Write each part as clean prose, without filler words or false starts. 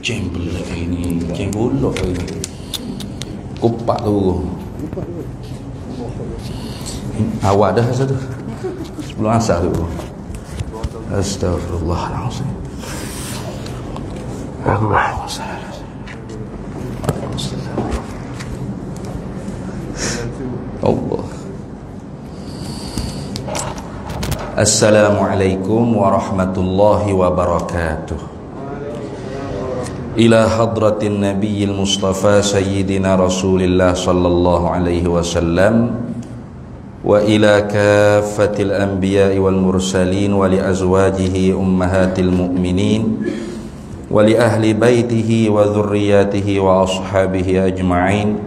Ceng pula kali ni. Ceng pula kali ni. Kupak tu. Awak dah satu. Sebelum asar tu. Astaghfirullahaladzim. Allahumma Allah. Assalamualaikum warahmatullahi wabarakatuh. Ila hadratin nabiyil mustafa sayyidina rasulillah sallallahu alaihi wasallam wa ila kaffatil anbiya'i wal mursalin wa li azwajihi ummahatil mu'minin wa li ahli baitihi wa dhurriyyatihi wa ashabihi ajma'in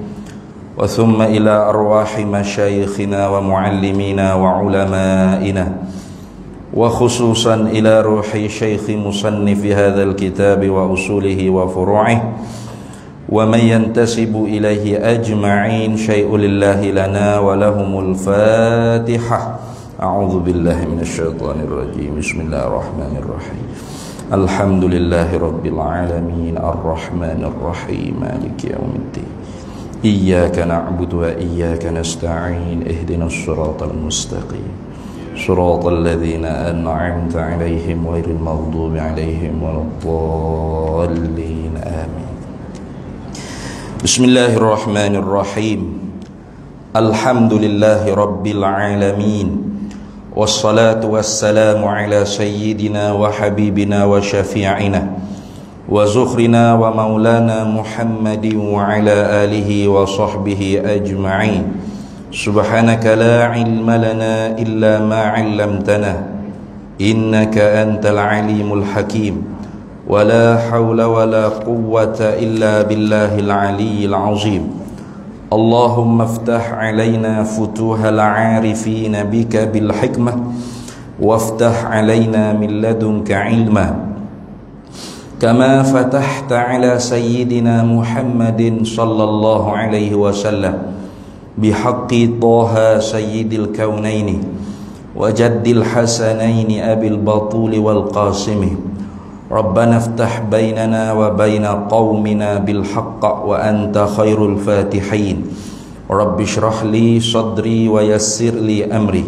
wa thumma ila arwahi masyayikhina wa muallimina wa ulama'ina wa khususan ila ruhi syaikhi musannifi hadzal kitab wa usulihi wa furu'ih wa man yantasibu ilaihi ajma'in syai'un lillahi lana wa lahumul fatihah. A'udzu billahi minasyaitonir rajim. Bismillahirrahmanirrahim. Alhamdulillahi rabbil alamin arrahmanir rahim maliki yaumiddin. Iyyaka na'budu wa iyyaka nasta'in ihdinas siratal mustaqim siratal ladzina an'amta 'alaihim ghairil maghdubi 'alaihim waladdallin. Amin. Bismillahirrahmanirrahim. Alhamdulillahi rabbil alamin. Wassalatu wassalamu ala sayyidina wa habibina wa syafi'ina wa zukhrina wa maulana Muhammadin wa ala alihi wa sahbihi ajma'in. Subhanaka la ilma lana illa ma 'allamtana innaka antal alimul hakim. Wa la hawla wa la quwwata illa billahil aliyyil azim. Allahumma iftah 'alaina futuhal 'arifin bika bil hikmah waftah 'alaina min ladunka 'ilma kama fatahta 'ala sayyidina Muhammadin sallallahu alaihi wasallam bihaqqi Taha sayyidil kaunaini wa jaddil hasanaini abil batuli wal qasimi. Rabbana iftah bainana wa baina qaumina bil haqq wa anta khairul fatihin. Rabbi shrah li sadri wa yassir li amri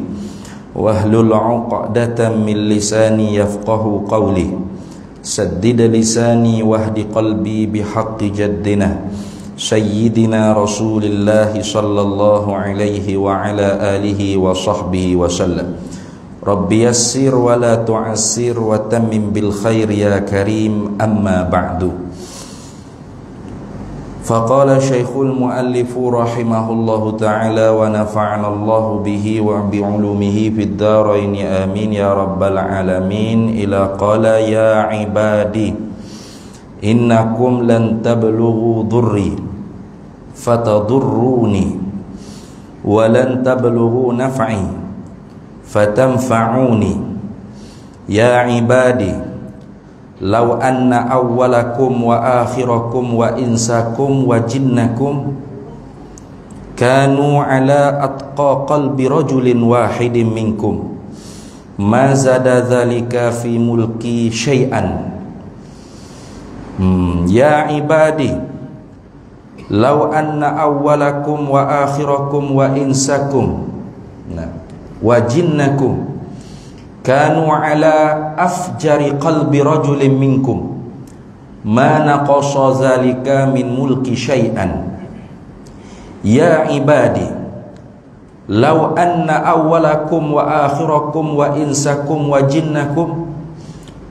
wahlul 'uqdatam min lisani yafqahu qawli. Saddid lisani wahdi qalbi bihaqqi jaddina sayyidina rasulillah sallallahu alaihi wa ala alihi wa sahbihi wa sallam. Rabbi yassir wa la tu'assir wa tammim bil khair ya karim. Amma ba'du. Faqala syekhul muallifu rahimahullahu ta'ala wa nafa'ana Allahu bihi wa bi'ulumihi fid dharain amin ya rabbal alamin. Ila qala ya ibadi innakum lan tablughu dhurri fatadurruni wa lan tablughu naf'i fatanfa'uni. Ya ibadi law anna awwalakum wa akhirakum wa insakum wa jinnakum kanu ala atqa qalbi rajulin wahidin minkum ma zada dhalika fi mulki syai'an. Ya ibadi law anna awwalakum wa akhirakum wa insakum wa jinnakum kanu ala afjari qalbi rajulin minkum ma naqasa zalika min mulki syai'an. Ya ibadi law anna awwalakum wa akhirakum wa insakum wa jinnakum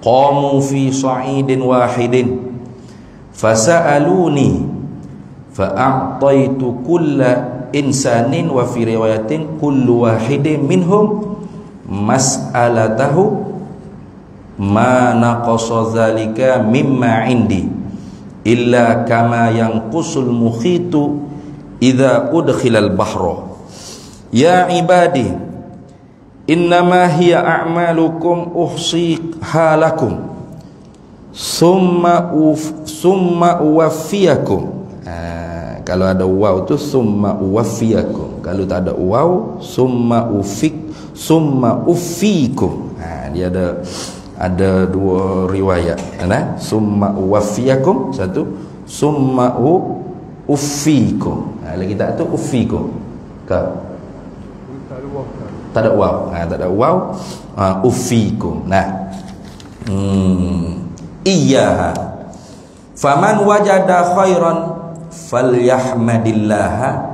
qamu fi sa'idin wahidin fasa'aluni fa'a'taitu kulla insanin wa fi riwayatin kullu wahidin minhum mas'alatahu ma naqasa zalika mimma indi illa kama yanqusul mukhitu idza udkhilal bahra. Ya ibadi innama hiya a'malukum uhsiha lakum summa uwaffiyakum. Kalau ada waw tu summa uwaffiyakum, kalau tak ada waw summa uffikum. Dia ada Ada dua riwayat, summa uwaffiyakum, satu summa uffikum. Lagi tak tu uffikum. Tak ada waw. Tak ada waw. Uffikum. Iyyaha. Faman wajada khairan falyahmadillaha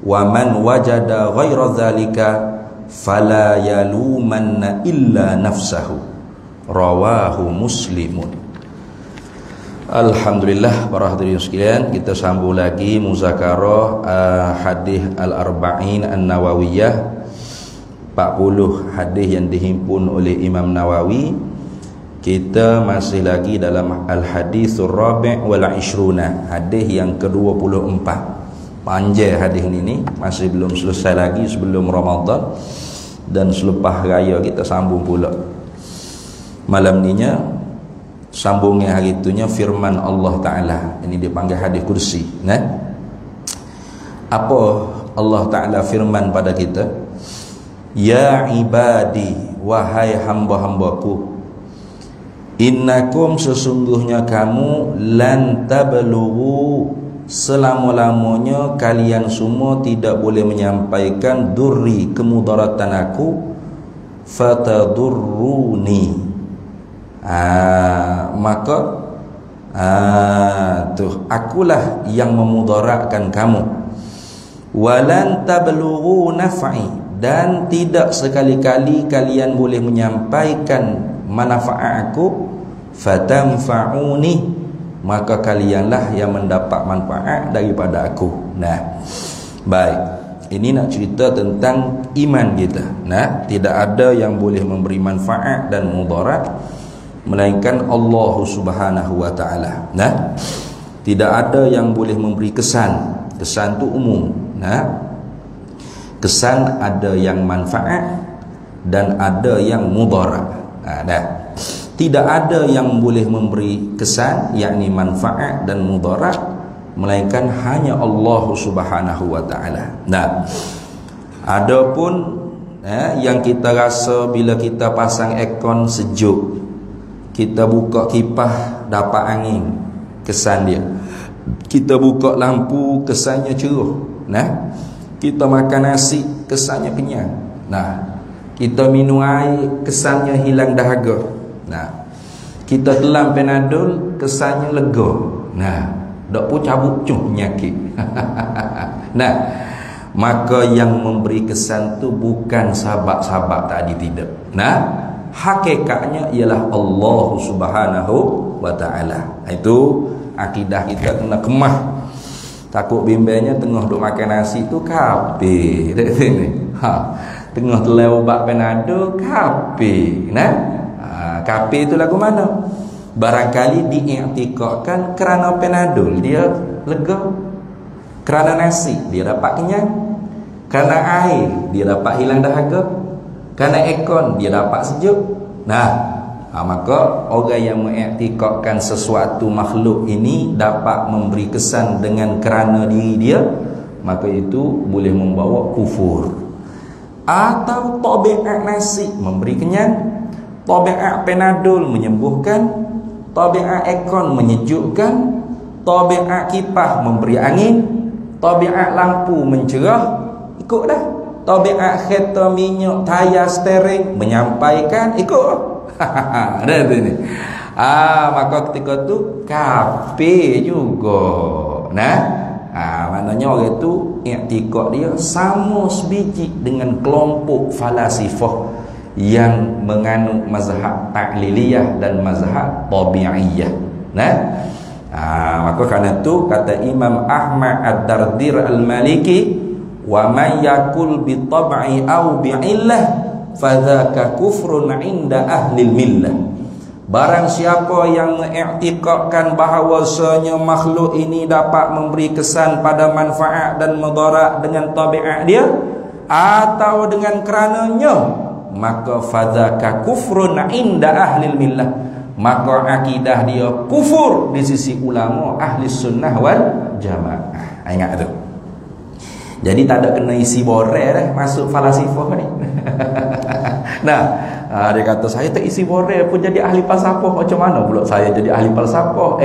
wa man wajada ghaira dzalika fala yalumanna illa nafsahu. Rawahu Muslimun. Alhamdulillah, para hadirin sekalian, kita sambung lagi muzakarah hadis al-arba'in an-nawawiyah, 40 hadis yang dihimpun oleh Imam Nawawi. Kita masih lagi dalam al-hadithur rabi' wal 20, hadis yang ke-24. Panjang hadis ini, masih belum selesai lagi sebelum Ramadan, dan selepas raya kita sambung pula. Malam ninya sambungnya hari itunya firman Allah Ta'ala. Ini dipanggil hadis kursi. Apa Allah Ta'ala firman pada kita? Ya ibadi, wahai hamba-hambaku, innakum, sesungguhnya kamu, lan tablughu, selama-lamanya kalian semua tidak boleh menyampaikan durri, kemudaratan aku, fatadurruni, maka akulah yang memudaratkan kamu. Walan tablughu naf'i, dan tidak sekali-kali kalian boleh menyampaikan manfaat aku, fatanfa'uni, maka kalianlah yang mendapat manfaat daripada aku. Baik, ini nak cerita tentang iman kita. Tidak ada yang boleh memberi manfaat dan mudarat melainkan Allah Subhanahu wa ta'ala. Tidak ada yang boleh memberi kesan. Kesan tu umum. Kesan ada yang manfaat dan ada yang mudarat. Tidak ada yang boleh memberi kesan, yakni manfaat dan mudarat, melainkan hanya Allah Subhanahu wa ta'ala. Adapun yang kita rasa bila kita pasang aircon sejuk, kita buka kipas dapat angin, kesan dia. Kita buka lampu, kesannya cerah. Kita makan nasi, kesannya kenyang. Kita minum air, kesannya hilang dahaga. Kita telan Panadol, kesannya lega. Dak pun cabut penyakit. Maka yang memberi kesan tu bukan sahabat-sahabat tadi, tidak. Hakikatnya ialah Allah Subhanahu wa ta'ala. Itu akidah kita kena kemah. Takut bimbangnya tengah duk makan nasi tu kafir. Tengah telan ubat Panadol kafir. Kafir tu lagu mana? Barangkali diiktikadkan kerana Panadol dia lega, kerana nasi dia dapat kenyang, kerana air dia dapat hilang dahaga, kerana aircon dia dapat sejuk. Maka orang yang mengiktikadkan sesuatu makhluk ini dapat memberi kesan dengan kerana diri dia, maka itu boleh membawa kufur. Atau tabiat nasi memberi kenyang, tabiat Panadol menyembuhkan, tabiat aircon menyejukkan, tabiat kipas memberi angin, tabiat lampu mencerah, ikut dah. Tabiat kereta minyak, tayar steering menyampaikan, ikut. Ada tu ni. Maka ketika tu kafir juga. Maknanya orang tu iktikad dia sama sebiji dengan kelompok falasifah yang menganut mazhab ta'liliyah dan mazhab tabi'iyah. Maka kerana tu kata Imam Ahmad Ad-Dardir Al-Maliki, wa man yakul bi tab'i aw bi illah fadzaka kufrun 'inda ahli millah. Barang siapa yang mengiktikadkan bahawasanya makhluk ini dapat memberi kesan pada manfaat dan mudarat dengan tabiat dia atau dengan kerananya, maka fadzaka kufrun 'inda ahli millah, maka akidah dia kufur di sisi ulama ahli sunnah wal jamaah. Ingat tu. Jadi tak ada kena isi borel masuk falasifah ni. Dia kata saya tak isi borel pun jadi ahli falsafah. Macam mana pula saya jadi ahli falsafah?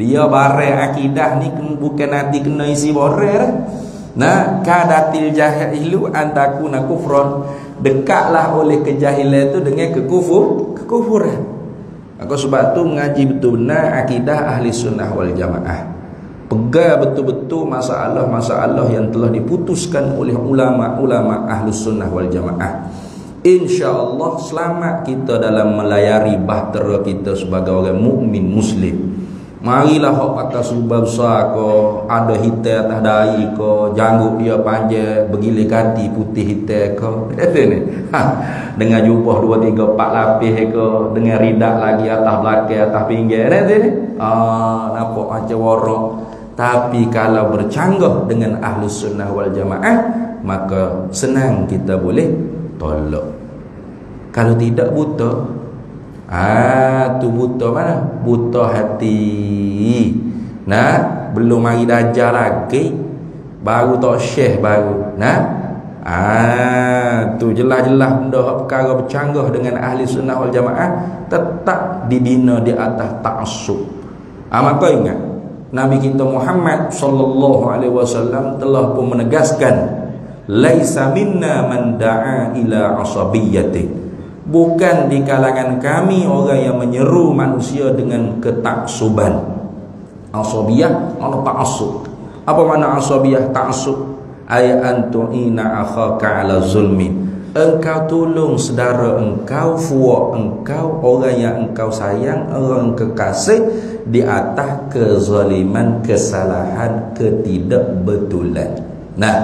Dia barang akidah ni bukan nanti kena isi borel. Nah, kadatil jahilu antakuna kufron. Dekatlah oleh kejahilan itu dengan kekufuran. Maka sebab tu mengaji betul benar akidah ahli sunnah wal jamaah. Pegang betul-betul masalah-masalah yang telah diputuskan oleh ulama-ulama ahli sunnah wal jamaah. InsyaAllah selamat kita dalam melayari bahtera kita sebagai orang mukmin muslim. Marilah hok pakai subah besar ko, ada hitam atas dahi ko, janggut dia panjang, bergilir kati putih hitam ko. Itu ni. Dengan jubah 2, 3, 4 lapis ko, dengan ridak lagi atas belakang, atas pinggir. Itu ni. Nampak macam warok. Tapi kalau bercanggah dengan ahli sunnah wal jamaah, maka senang kita boleh tolak. Kalau tidak buta, tu buta mana? Buta hati. Nah, belum mari darjah lagi, baru tak syekh baru. Nah, tu jelas-jelas benda perkara bercanggah dengan ahli sunnah wal jamaah tetap dibina di atas ta'assub. Maka ingat, Nabi kita Muhammad sallallahu alaihi wasallam telah pun menegaskan, laisa minna man da'a ila asabiyyati. Bukan di kalangan kami orang yang menyeru manusia dengan ketaksuban. Asabiyah atau ta'assub. Apa makna asabiyah ta'assub? Ay antu'ina akhaka ala zulmi. Engkau tolong saudara engkau, fuak engkau, orang yang engkau sayang, orang kekasih di atas kezaliman, kesalahan, ketidakbetulan. Nah,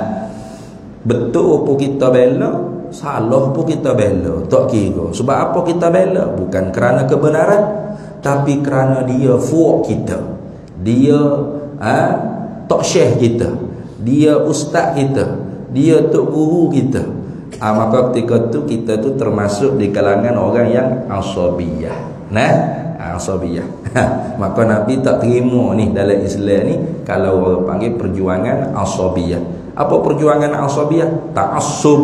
betul apa kita bela, salah pun kita bela, tak kira. Sebab apa kita bela? Bukan kerana kebenaran, tapi kerana dia fuak kita, dia tok syekh kita, dia ustaz kita, dia tok guru kita. Maka ketika tu kita tu termasuk di kalangan orang yang asabiyah. Nah, asabiyah. Maka Nabi tak terima ni dalam Islam ni kalau orang panggil perjuangan asabiyah. Apa perjuangan asabiyah? Ta'assub.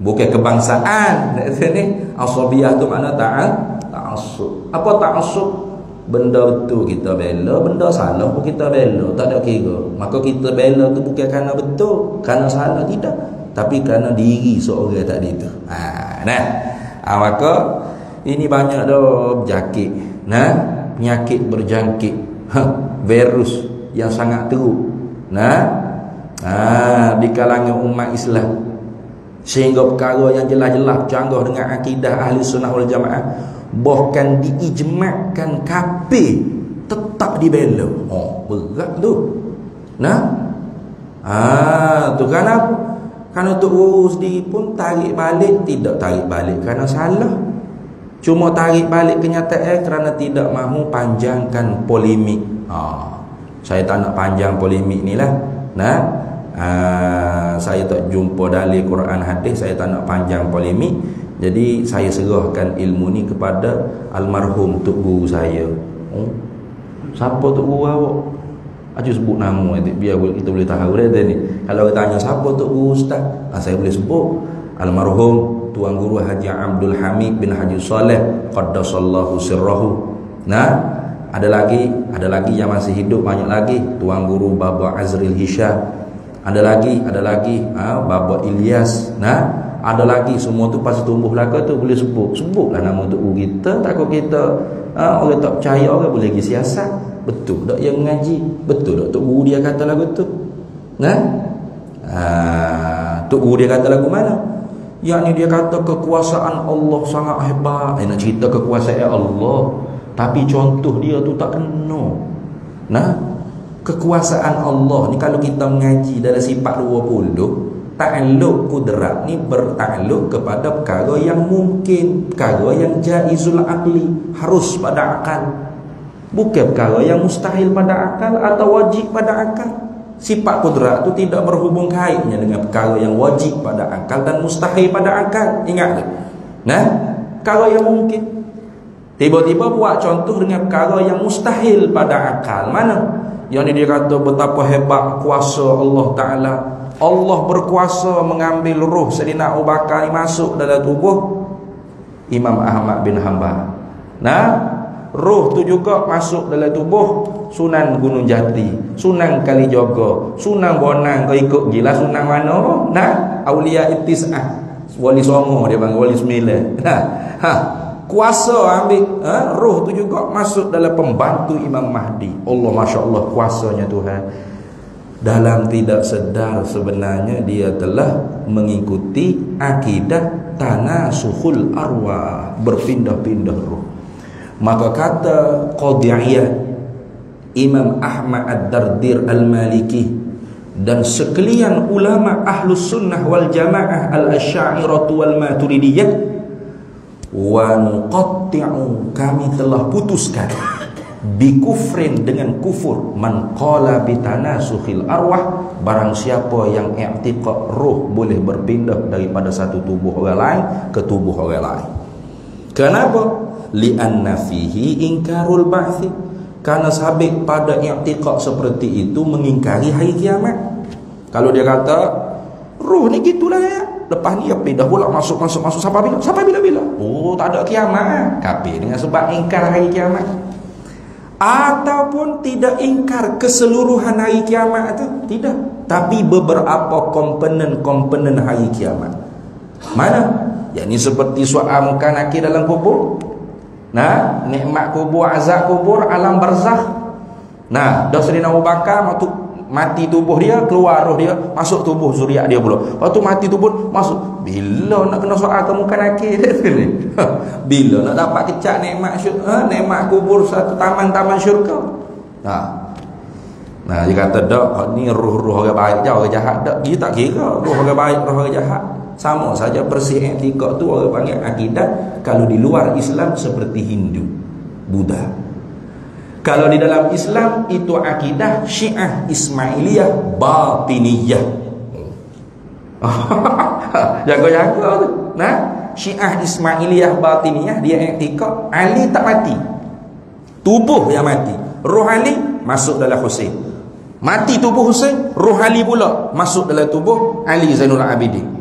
Bukan kebangsaan. Ni asabiyah tu makna ta'assub. Apa ta'assub? Benda betul kita bela, benda salah pun kita bela, tak ada kira. Maka kita bela tu bukan kerana betul, kerana salah, tidak, tapi kerana diri seorang tadi tu. Maka ini banyak dah berjangkit. Penyakit berjangkit, virus yang sangat teruk. Di kalangan umat Islam, sehingga perkara yang jelas-jelas bercanggah dengan akidah ahli sunnah wal jamaah, bahkan diijmakkan kafir tetap dibela. Berat tu. Tu kenapa? Kerana Tok Guru sendiri pun tarik balik, tidak tarik balik kerana salah, cuma tarik balik kenyataan kerana tidak mahu panjangkan polemik. Saya tak nak panjang polemik ni lah. Saya tak jumpa dalil Quran hadis, saya tak nak panjang polemik. Jadi saya serahkan ilmu ni kepada almarhum Tok Guru saya. Siapa Tok Guru awak? Acu sebut nama nanti biar kita boleh tahu dia ni. Kalau tanya siapa Tok Guru Ustaz, saya boleh sebut almarhum Tuan Guru Haji Abdul Hamid bin Haji Saleh qaddasallahu sirrahu. Ada lagi yang masih hidup, banyak lagi. Tuan Guru Baba Azril Hisham. Ada lagi Baba Ilyas. Ada lagi, semua tu pasti tumbuh belaka tu boleh sebutlah nama Tok Guru kita. Takut kita orang tak percaya, orang boleh pergi siasat. Betul tak yang mengaji? Betul tak Tok Guru dia kata lagu tu? Tok Guru dia kata lagu mana? Yang ni dia kata kekuasaan Allah sangat hebat. Nak cerita kekuasaan Allah, tapi contoh dia tu tak kena. Kekuasaan Allah ni kalau kita mengaji dalam sifat 20, ta'alluq kudrat ni bertakluk kepada perkara yang mungkin, perkara yang jaizul aqli, harus pada akal, bukan perkara yang mustahil pada akal atau wajib pada akal. Sifat kudrat tu tidak berhubung kaitnya dengan perkara yang wajib pada akal dan mustahil pada akal. Ingat tak? Perkara yang mungkin tiba-tiba buat contoh dengan perkara yang mustahil pada akal. Mana? Yang ni dia kata betapa hebat kuasa Allah Ta'ala. Allah berkuasa mengambil ruh Sayyidina Abu Bakar ni masuk dalam tubuh Imam Ahmad bin Hanbal. Nah, roh tu juga masuk dalam tubuh Sunan Gunung Jati, Sunan Kalijogo, Sunan Bonang. Kau ikut gila Sunan mana? Nah, Aulia Ittis'ah, Wali Songo dia panggil, Wali Sembilan. Kuasa ambil, roh tu juga masuk dalam pembantu Imam Mahdi. Allah, Masya Allah, kuasanya Tuhan. Dalam tidak sedar sebenarnya dia telah mengikuti akidah tanasukhul arwah, berpindah-pindah roh. Maka kata Qadiyah Imam Ahmad Ad-Dardir Al-Maliki dan sekalian ulama Ahlus Sunnah wal Jamaah Al-Asy'ariyah wal Maturidiyah, wa nuqatti'u, kami telah putuskan, bikufrin, dengan kufur, man qala bitanasukhil arwah, barang siapa yang i'tiqad roh boleh berpindah daripada satu tubuh orang lain ke tubuh orang lain. Kenapa? Li'anna fihi inkarul ba'thi, karena sabit pada i'tiqad seperti itu mengingkari hari kiamat. Kalau dia kata roh ni gitulah ya, lepas ni ya pindah pula masuk sampai bila? Oh, tak ada kiamat. Kafir dengan sebab ingkar hari kiamat. Ataupun tidak ingkar keseluruhan hari kiamat itu, tidak, tapi beberapa komponen hari kiamat. Mana? Yakni seperti soal muka nakir dalam kubur. Nah, nikmat kubur, azab kubur, alam barzakh. Nah, dah Sayyidina Abu Bakar mati tubuh dia, keluar roh dia, masuk tubuh zuriat dia pula. Lepas tu mati tubuh, masuk. Bila nak kena soal ke muka nakir ni? Bila nak dapat kecak nikmat nikmat kubur satu taman-taman syurga? Nah, dia kata dak, ni roh-roh orang baik je, orang jahat dak. Dia tak kira roh orang baik, roh orang jahat. Sama saja persis i'tiqad tu orang panggil akidah. Kalau di luar Islam seperti Hindu, Buddha. Kalau di dalam Islam itu akidah Syiah Ismailiyah Batiniyah. Jaga-jaga tu. Nah, Syiah Ismailiyah Batiniyah dia i'tiqad Ali tak mati, tubuh yang mati. Roh Ali masuk dalam Husain. Mati tubuh Husain, roh Ali pula masuk dalam tubuh Ali Zainul Abidin.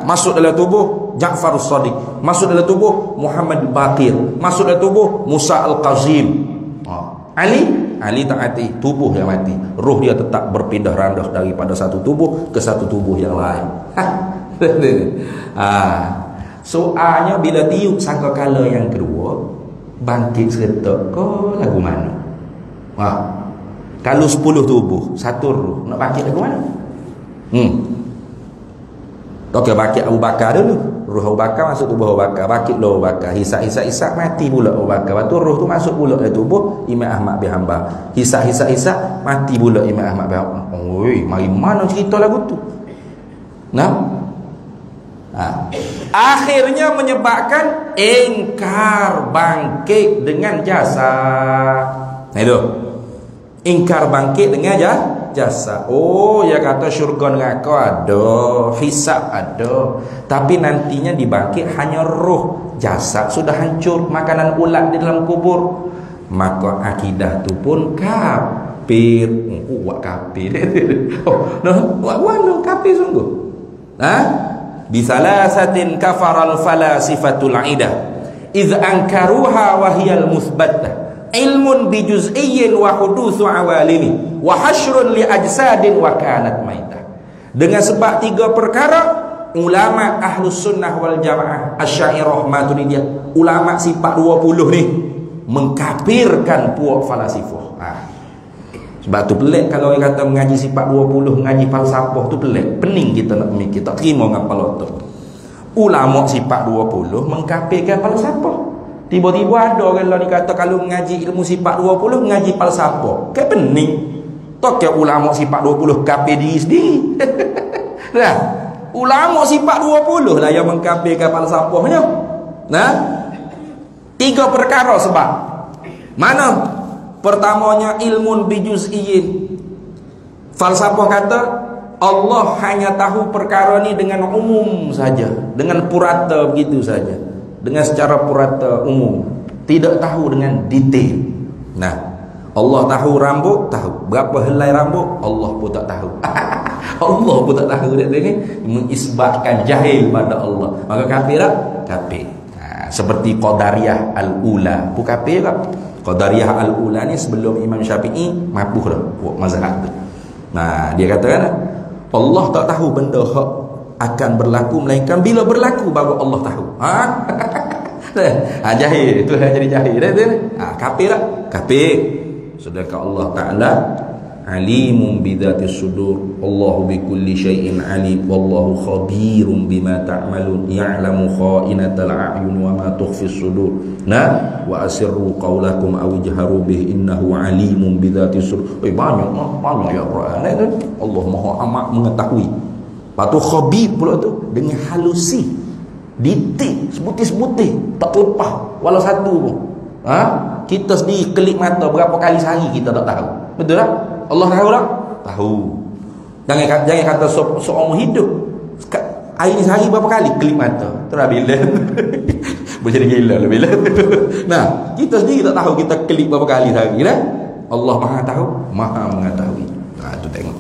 Masuk dalam tubuh Ja'far As-Sadiq, masuk dalam tubuh Muhammad Baqir, masuk dalam tubuh Musa Al-Qazim. Ali tak mati, tubuh yang mati. Roh dia tetap berpindah randah daripada satu tubuh ke satu tubuh yang lain. Soalnya bila tiup sangkakala yang kedua, bangkit seretak ke lagu mana? Kalau 10 tubuh, satu roh, nak bangkit lagu mana? Okey, bangkit Abu Bakar dulu. Roh Abu Bakar masuk tubuh Abu Bakar, bangkit Abu Bakar, hisap mati pula Abu Bakar. Lepas tu roh tu masuk pula dalam tubuh Imam Ahmad bin Hanbal. Hisap mati pula Imam Ahmad bin Hanbal. Oi, mari mana cerita lagu tu? Akhirnya menyebabkan ingkar bangkit dengan jasa. Itu. Ingkar bangkit dengan jasa. Oh, dia kata syurga neraka ada, hisab ada, tapi nantinya dibangkit hanya roh, jasad sudah hancur, makanan ulat di dalam kubur. Maka akidah tu pun kafir. Kuat kafir. Wah, kafir sungguh. Bisalasatin kafaral falasifatul aidah idh ankaruha wa hiyal muthbatah ilmun bijuz'iyyin wa hudutsu awalimi wa hasyrun li ajsadin wa kanat maitah. Dengan sebab 3 perkara, ulama Ahlus Sunnah wal Jamaah Asy'ariyah Maturidiyah, ulama sifat 20 ni mengkafirkan puak falasifah. Sebab tu pelik kalau orang kata mengaji sifat 20, mengaji falsafah tu pelik. Pening kita nak mikir, tak terima dengan kepala otak. Ulama sifat 20 mengkafirkan falsafah. Tiba-tiba ada orang lain kata kalau mengaji ilmu sifat 20 mengaji falsafah. Kan pening. Tak kira ulama sifat 20 kafir diri sendiri. Nah, ulama sifat 20 lah yang mengkafirkan falsafahnya. 3 perkara sebab. Mana? Pertamanya ilmun bijuz'iyyin. Falsafah kata Allah hanya tahu perkara ni dengan umum saja, dengan purata begitu saja, dengan secara purata umum, tidak tahu dengan detail. Nah, Allah tahu rambut, tahu berapa helai rambut, Allah pun tak tahu. Allah pun tak tahu. Dia ni mengisbatkan jahil pada Allah. Maka kafir tak? Kafir. Seperti Qadariyah al-ula. Bukan kafir tak? Qadariyah al-ula ni sebelum Imam Syafi'i mapuh dah mazhab tu. Dia katakan Allah tak tahu benda hak akan berlaku melainkan bila berlaku baru Allah tahu. Jahil tu jadi jahil dah tu. Kafir tak? Kafir. Sedangkan Allah Taala alimun bidzatis sudur, Allahu bikulli syai'in alim, wallahu khabirum bima ta'malun, ya'lamu kha'inatal a'yun wa ma tukhfis sudur. Wa asirru qawlakum aw ijharu bihi innahu alimun bidzatis sudur. Banyak ya Quran itu. Allah Maha amat mengetahui. Patu khabir pula tu dengan halusi, detik, sebutir-sebutir, tak terlepas walau satu pun. Kita sendiri kelip mata berapa kali sehari kita tak tahu. Betul tak? Allah tahu tak? Tahu. Jangan kata seorang hidup hari ni sehari berapa kali kelip mata. Terus bila boleh jadi gila lah bila. Kita sendiri tak tahu kita kelip berapa kali sehari dah. Allah Maha tahu, Maha mengetahui. Tu tengok.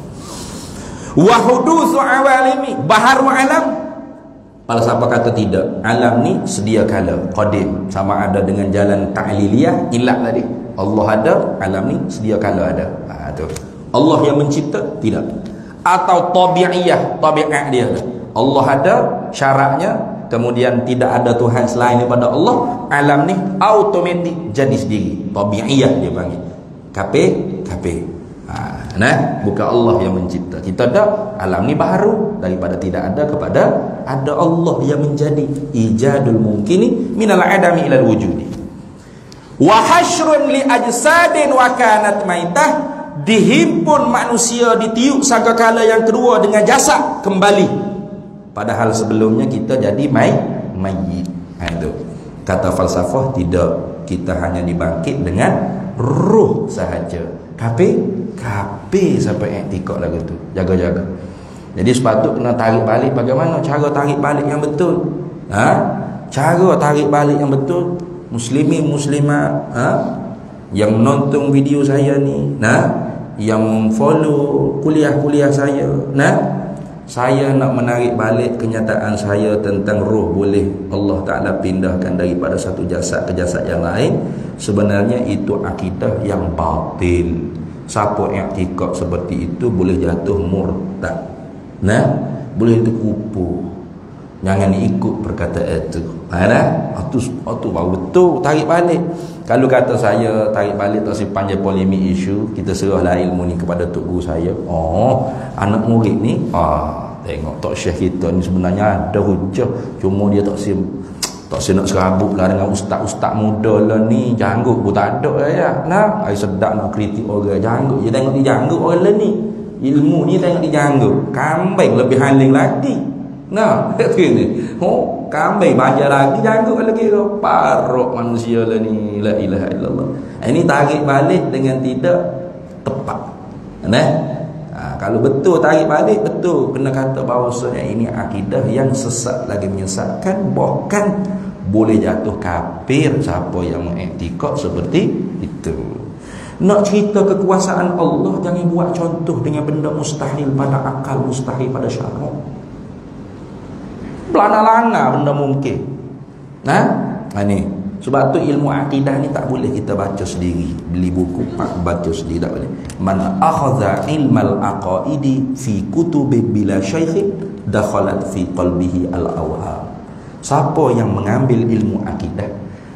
Wa hudutsu awalimi, baharu alam. Kalau siapa kata tidak, alam ni sedia kala, qadim, sama ada dengan jalan ta'liliyah, ilat tadi. Allah ada, alam ni sedia kala ada. Tu. Allah yang mencipta? Tidak. Atau tabi'iyah, tabiat dia. Allah ada, syaratnya, kemudian tidak ada Tuhan selain daripada Allah. Alam ni automatik jadi sendiri. Tabi'iyah dia panggil. Kafir. Bukan Allah yang mencipta. Kita ada, alam ni baharu, daripada tidak ada kepada ada. Allah yang menjadi ijadul mungkini minal adami ilal wujudi. Wa hasyrun li ajsadin wa kanat maitah, dihimpun manusia ditiup sangkakala yang kedua dengan jasad kembali, padahal sebelumnya kita jadi mayit. Itu kata falsafah tidak, kita hanya dibangkit dengan ruh sahaja. Kafir sampai i'tikad lagu tu. Jaga-jaga. Jadi sepatut kena tarik balik. Bagaimana cara tarik balik yang betul? Cara tarik balik yang betul, muslimin muslimat yang menonton video saya ni, yang follow kuliah-kuliah saya, saya nak menarik balik kenyataan saya tentang roh boleh Allah Ta'ala pindahkan daripada satu jasad ke jasad yang lain. Sebenarnya itu akidah yang batil. Siapa yang i'tikad seperti itu boleh jatuh murtad, boleh terkupu. Jangan ikut perkataan itu. Itu baru betul tarik balik. Kalau kata saya tarik balik tak simpan je polemik isu, kita serahlah ilmu ni kepada tok guru saya. Anak murid ni tengok tok syekh kita ni sebenarnya ada hujah, cuma dia tak nak serabut lah dengan ustaz-ustaz muda lah ni. Janggut pun tak ada lah ya. Saya sedap nak kritik orang janggut. Dia tengok dia janggut orang lah ni. Ilmu ni tengok dia janggut. Kambing lebih haling lagi. Itu ni. Kambing baca lagi janggut lagi. Parok manusia lah ni. La ilaha illallah. Ini tarik balik dengan tidak tepat. Kalau betul tarik balik, betul kena kata bahawasanya ini akidah yang sesat lagi menyesatkan, bahkan boleh jatuh kafir siapa yang mengiktikad seperti itu. Nak cerita kekuasaan Allah, jangan buat contoh dengan benda mustahil pada akal, mustahil pada syarak. Belana-lana benda mungkin. Ini sebab tu ilmu akidah ni tak boleh kita baca sendiri, beli buku baca sendiri tak boleh. Man akhadha ilmal aqaidi fi kutubi bila syaikh dakhalat fi qalbihi al-awham. Siapa yang mengambil ilmu akidah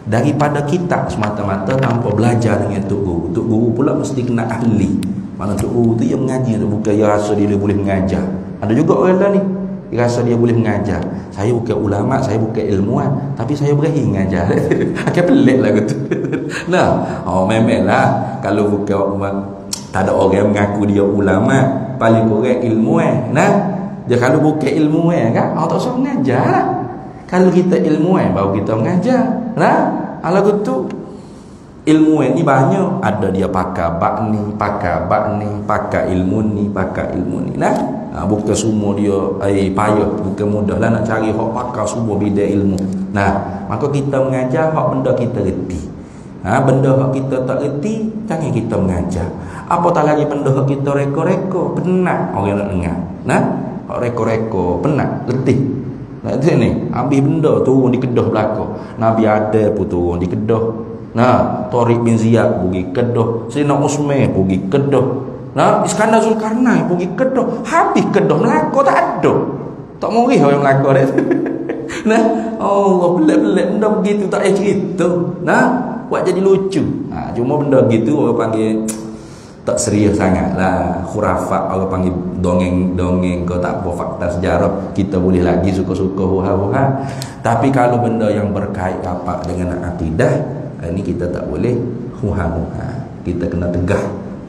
daripada kitab semata-mata tanpa belajar dengan tok guru pula mesti kena ahli. Mana tok guru tu yang mengaji tu, bukan dia rasa dia boleh mengajar. Ada juga orang lah ni dia rasa dia boleh mengajar. Saya bukan ulama, saya bukan ilmuwan, tapi saya berani mengajar. Akan pelik lah gitu. Memanglah kalau bukan tak ada orang yang mengaku dia ulama, paling kurang ilmuwan. Dia kalau bukan ilmuwan kan, tak usah mengajar lah. Kalau kita ilmuwan baru kita mengajar. Kalau gitu ilmuwan ni banyak. Ada dia pakar bab ni, pakar ilmu ni, pakar ilmu ni. Bukan semua dia payah, bukan mudah lah nak cari hak pakar semua bidang ilmu. Maka kita mengajar hak benda kita reti. Benda hak kita tak reti, jangan kita mengajar. Apatah lagi benda hak kita reko-reko, penat orang nak dengar. Hak reko-reko penat, letih. Nak tu ni, ambil benda turun di Kedah belakang. Nabi ada pun turun di Kedah. Nah, Tariq bin Ziyad pergi Kedah, Sayyidina Utsman pergi Kedah. Nah, Iskandar Zulkarnain pergi Kedah. Habis Kedah Melaka tak ada. Tak murih orang Melaka dah. Nah, Allah pelik-pelik benda begitu tak payah cerita. Nah, buat jadi lucu. Cuma benda gitu orang panggil tak serius sangat lah, khurafat, orang panggil dongeng-dongeng ke tak apa fakta sejarah, kita boleh lagi suka-suka huha-huha. Tapi kalau benda yang berkait apa dengan akidah, ini kita tak boleh huha-huha, kita kena tegah.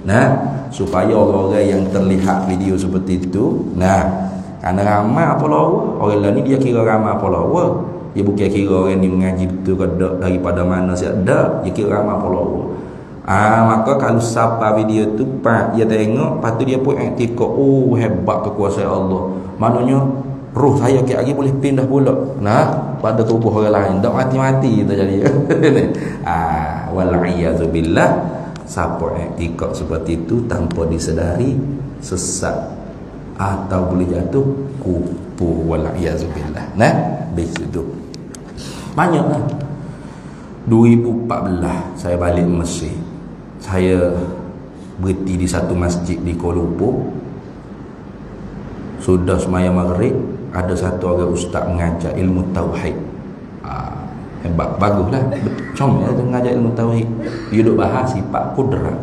Nah, supaya orang-orang yang terlihat video seperti itu, nah, kerana ramai apa lawa, orang lain ni dia kira ramai apa lawa, dia bukan kira orang ni mengaji betul ke tak, daripada mana saya ada, dia kira ramai apa lawa. Maka kalau siapa video tu pak dia tengok, lepas tu dia pun iktikad, oh hebat kekuasaan Allah. Maknanya roh saya lagi boleh pindah pula nah pada tubuh orang lain, tak mati-mati kita jadi. Wal'iyadzubillah, siapa iktikad seperti itu tanpa disedari sesat atau boleh jatuh kufur, wal'iyadzubillah. Nah, begitu. Banyaklah. 2014 saya balik Mesir. Saya berhenti di satu masjid di Kuala Lumpur. Sudah sembahyang maghrib, ada satu orang ustaz mengajar ilmu tauhid. Hebat, baguslah. Comel tu mengajar ilmu tauhid. Dia duduk bahas sifat kudrat.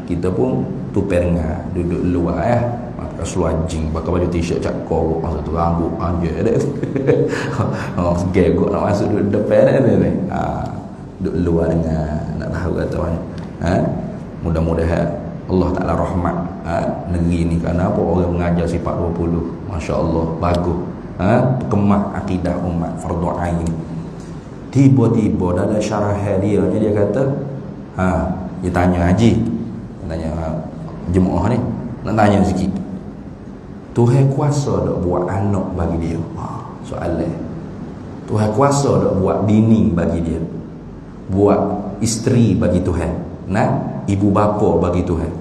Kita pun tupai dengar, duduk luar ya. Pakai seluar jing, pakai baju t-shirt cak korok, masa tu rambut anjir dah. Segegok nak masuk duduk depan ni. Duduk luar dengar, nak tahu kata mana. Mudah-mudahan Allah Ta'ala rahmat negeri ni. Kerana apa? Orang mengajar sifat 20, Masya Allah, bagus. Kemah akidah umat fardu ain. Tiba-tiba dalam syarah dia kata, dia tanya haji, tanya jemaah ni, nak tanya sikit, Tuhan kuasa tak buat anak bagi dia? Soalan. Tuhan kuasa tak buat bini bagi dia, buat isteri bagi Tuhan, nah, ibu bapa bagi Tuhan?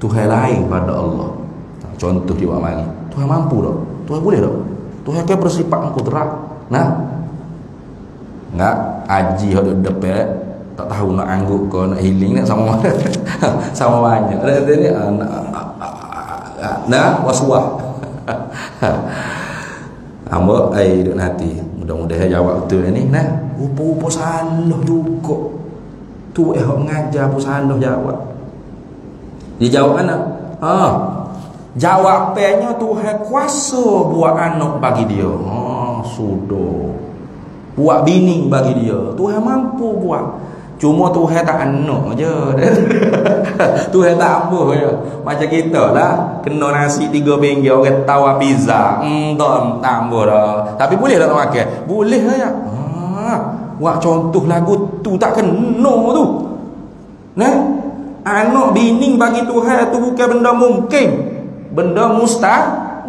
Tuhan lain pada Allah. Contoh dia buat mari. Tuhan mampu tak? Tuhan boleh tak? Tuhan kan bersifat kudrat. Nah, enggak haji ada depan tak tahu nak angguk ke nak healing nak sama sama banyak. Ada ni nah waswah. Hamba duk hati. Mudah-mudahan jawab betul ni. Nah, rupa-rupa salah juga. Tu hok mengajar pun salah jawab. Dia jawab mana? Jawapannya Tuhan kuasa buat anak bagi dia. Sudah. Buat bini bagi dia. Tuhan mampu buat. Cuma Tuhan tak anak je. Tuhan tak apa je. Macam kita lah, kena nasi 3 pinggir orang tawar pizza. Tak apa dah. Tapi boleh tak makan? Boleh lah ya. Buat contoh lagu tu tak kena tu. Nah, anak bini bagi Tuhan tu bukan benda mungkin. Benda mustahil.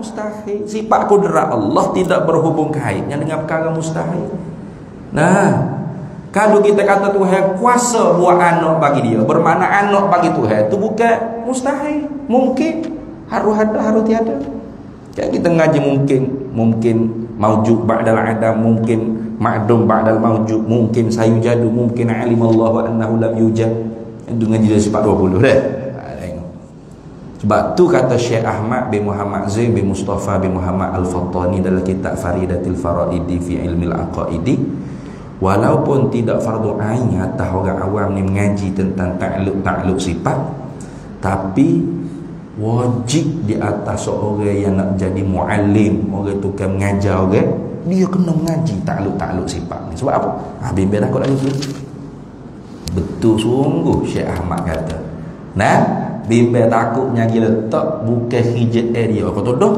Sifat kudrat Allah tidak berhubung kaitnya dengan perkara mustahil. Nah, kalau kita kata Tuhan kuasa buat anak bagi dia, bermakna anak bagi Tuhan itu bukan mustahil, mungkin, harus ada, harus tiada. Kayak kita ngaji mungkin maujud ba'dal adam, mungkin ma'dum ba'dal maujud, mungkin sayujadu, mungkin alim Allah wa annahu lam yujad. Itu ngaji dari sifat 20 dah. Sebab tu kata Syekh Ahmad bin Muhammad Zain bin Mustafa bin Muhammad Al-Fattani dalam kitab Faridatil Faraidi fi Ilmil Aqaidi, walaupun tidak fardu ain atas orang awam ni mengaji tentang ta'alluq sifat, tapi wajib di atas seorang yang nak jadi muallim, orang tukang mengajar orang, dia kena mengaji ta'alluq sifat ni. Sebab apa? Bimbing takut lagi tu. Betul sungguh Syekh Ahmad kata. Nah, bimbing takutnya gila letak bukan hijat dia. Kata dah,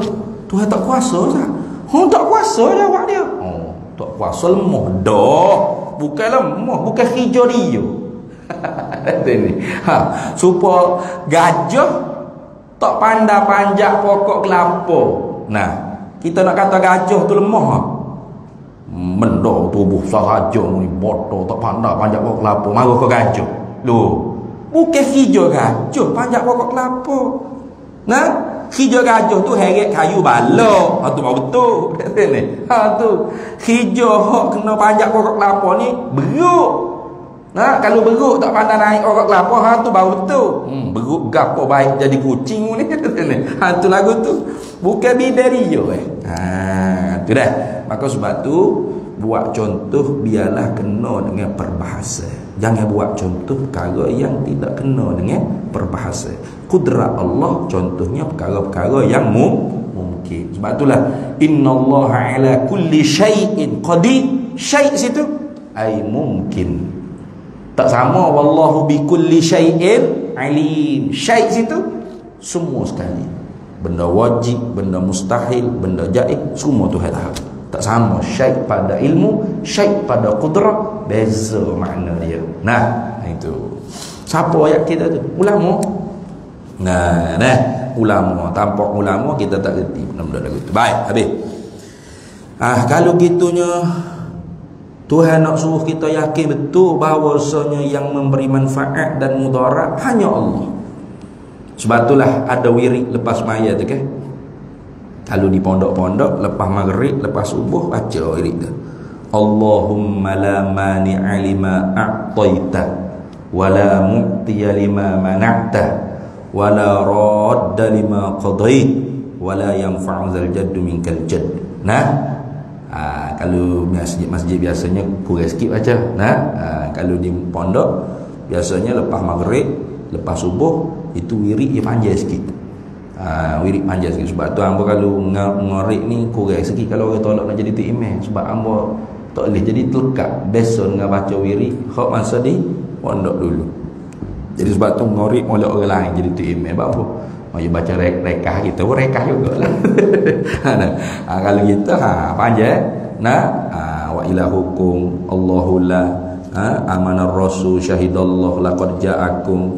Tuhan tak kuasa sah. Tak kuasa jawab dia. Tak kuasa lemah dah. Bukan lemah, bukan hijau dia. Ni. Supaya gajah tak pandai panjat pokok kelapa. Nah, kita nak kata gajah tu lemah. Benda tubuh sahaja ni bodoh tak pandai panjat pokok kelapa, marah ke gajah. Loh, bukan hijau gajah panjat pokok kelapa. Nah, Hijau gajah tu heret kayu balok. Ha tu baru betul. Ha tu. Hijau hok kena panjat pokok kelapa ni beruk. Nah, kalau beruk tak pandai naik pokok kelapa, ha tu baru betul. Beruk gapo baik jadi kucing ni. Ha tu lagu tu. Bukan bidario Ha tu dah. Maka sebab tu buat contoh biarlah kena dengan perbahasa. Jangan buat contoh perkara yang tidak kena dengan perbahasa. Kudrat Allah contohnya perkara-perkara yang mungkin. Sebab itulah innallaha ala kulli syai'in qadir. Syai' situ ai mungkin. Tak sama wallahu bi kulli syai'in alim. Syai' situ semua sekali. Benda wajib, benda mustahil, benda jaiz, semua Tuhan tahu. Tak sama syai' pada ilmu, syai' pada qudrah, beza makna dia. Nah, itu. Siapa ayat kita tu? Ulama. Nah, ulama. Tanpa ulama kita tak reti benda-benda lagu tu. Baik, habis. Kalau gitunya Tuhan nak suruh kita yakin betul bahawasanya yang memberi manfaat dan mudarat hanya Allah. Sebab itulah ada wirid lepas maya tu kan. Kalau di pondok-pondok lepas maghrib, lepas subuh baca wirid tu. Allahumma la mani'a lima a'taita wa la mu'tiya lima mana'ta wa la radda lima qadait wa la yanfa'u zal jaddu minkal jadd. Nah, kalau masjid biasanya kurang sikit baca. Nah, kalau di pondok biasanya lepas maghrib, lepas subuh itu wirid dia panjang sikit. Wirid panjang sikit. Sebab tu hamba kalau ngorik ni kurang sikit kalau orang tolak nak jadi tu imam. Sebab hamba tak boleh jadi terlekat biasa dengan baca wirid hak masa di pondok dulu. Jadi sebab tu ngorik oleh orang lain jadi tu imam. Sebab apa? Mau baca rekah kita pun rekah jugalah. Kalau kita panjang. Wa ilahukum Allahu la amanar rasul syahidallah laqad ja'akum.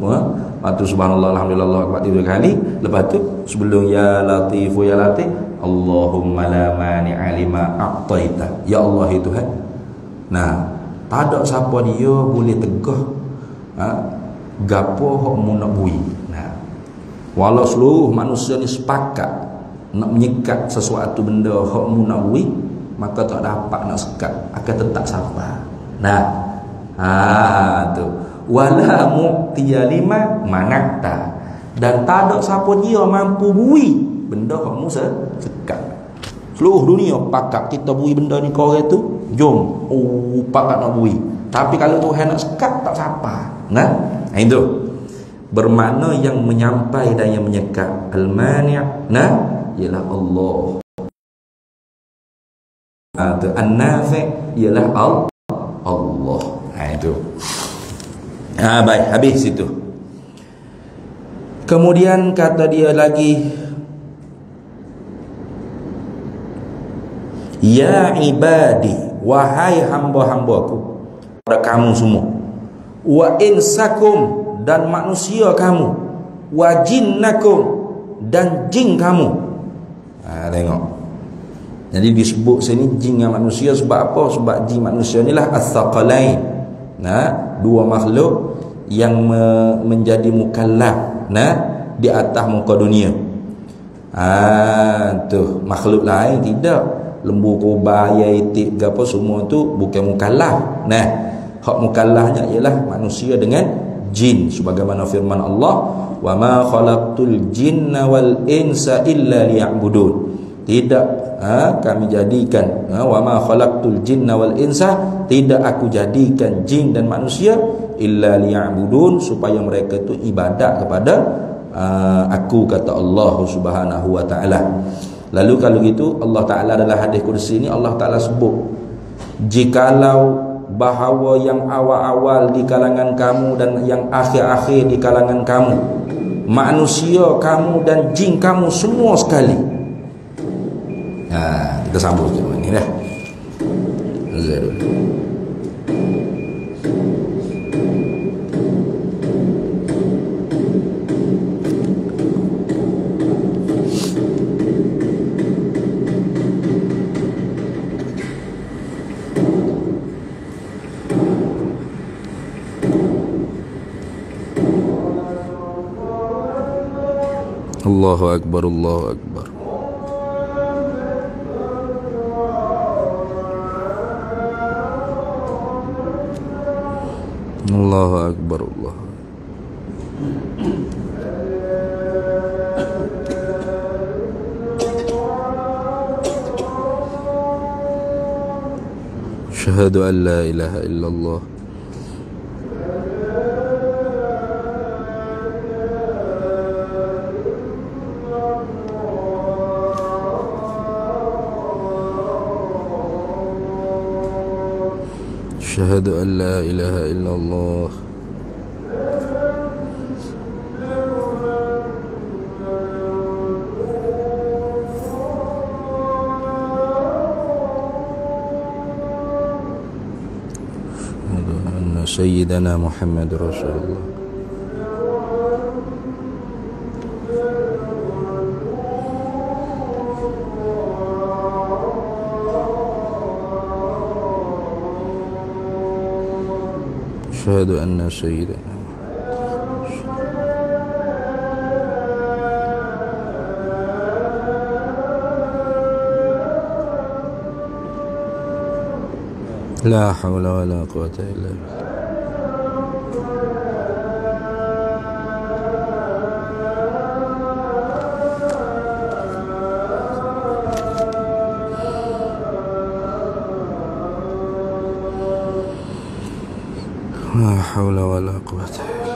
Lepas tu subhanallah alhamdulillah akbar 3 kali. Lepas tu sebelum ya latifu ya latif Allahumma la mani'a lima a'taita. Ya Allah itu Tuhan. Nah, tak ada siapa dia boleh tegah gapo hok mu nak bui. Nah, walau seluruh manusia ni sepakat nak menyekat sesuatu benda hok mu nak bui, maka tak dapat nak sekat, akan tetap sabar. Nah, tu wala mu'tiya lima manakta, dan tak ada siapa dia mampu bui benda kamu sekat. Seluruh dunia pakat kita bui benda ni kau orang tu, jom pakat nak bui. Tapi kalau Tuhan nak sekat tak siapa. Nah, itu bermakna yang menyampai dan yang menyekat. Al-mani' ialah Allah. An-nafi' ialah Allah. Itu. Baik, habis situ. Kemudian kata dia lagi, ya ibadi, wahai hamba-hambaku, pada kamu semua, wa insakum, dan manusia kamu, wa jinnakum, dan jin kamu. Tengok. Jadi disebut sini jin dan manusia sebab apa? Sebab jin manusia inilah as-saqalain. Dua makhluk yang menjadi mukallaf di atas muka dunia. Tu makhluk lain tidak, lembu, kobra, itik, apa semua tu bukan mukallaf. Hak mukallafnya ialah manusia dengan jin, sebagaimana firman Allah, wa ma khalaqtul jinna wal insa illa liya'budun. Tidak kami jadikan, wa ma khalaqtul jinna wal insa, tidak aku jadikan jin dan manusia illa liya'budun, supaya mereka itu ibadat kepada aku, kata Allah Subhanahu wa taala. Lalu kalau gitu Allah taala dalam hadis kursi ini Allah taala sebut, jikalau bahawa yang awal-awal di kalangan kamu dan yang akhir-akhir di kalangan kamu, manusia kamu dan jin kamu semua sekali. Kita sambung sekejap ni dah. Allahu Akbar, Allahu Akbar. Allahu Akbar, Allah. Syahadu an la ilaha illallah. Syahadu an la ilaha illallah. Syahadu anna sayyidana Muhammad Rasulullah. Syahadu anna sayyidana la hawla wa la quwwata illa billah. La hawla wa la quwwata illa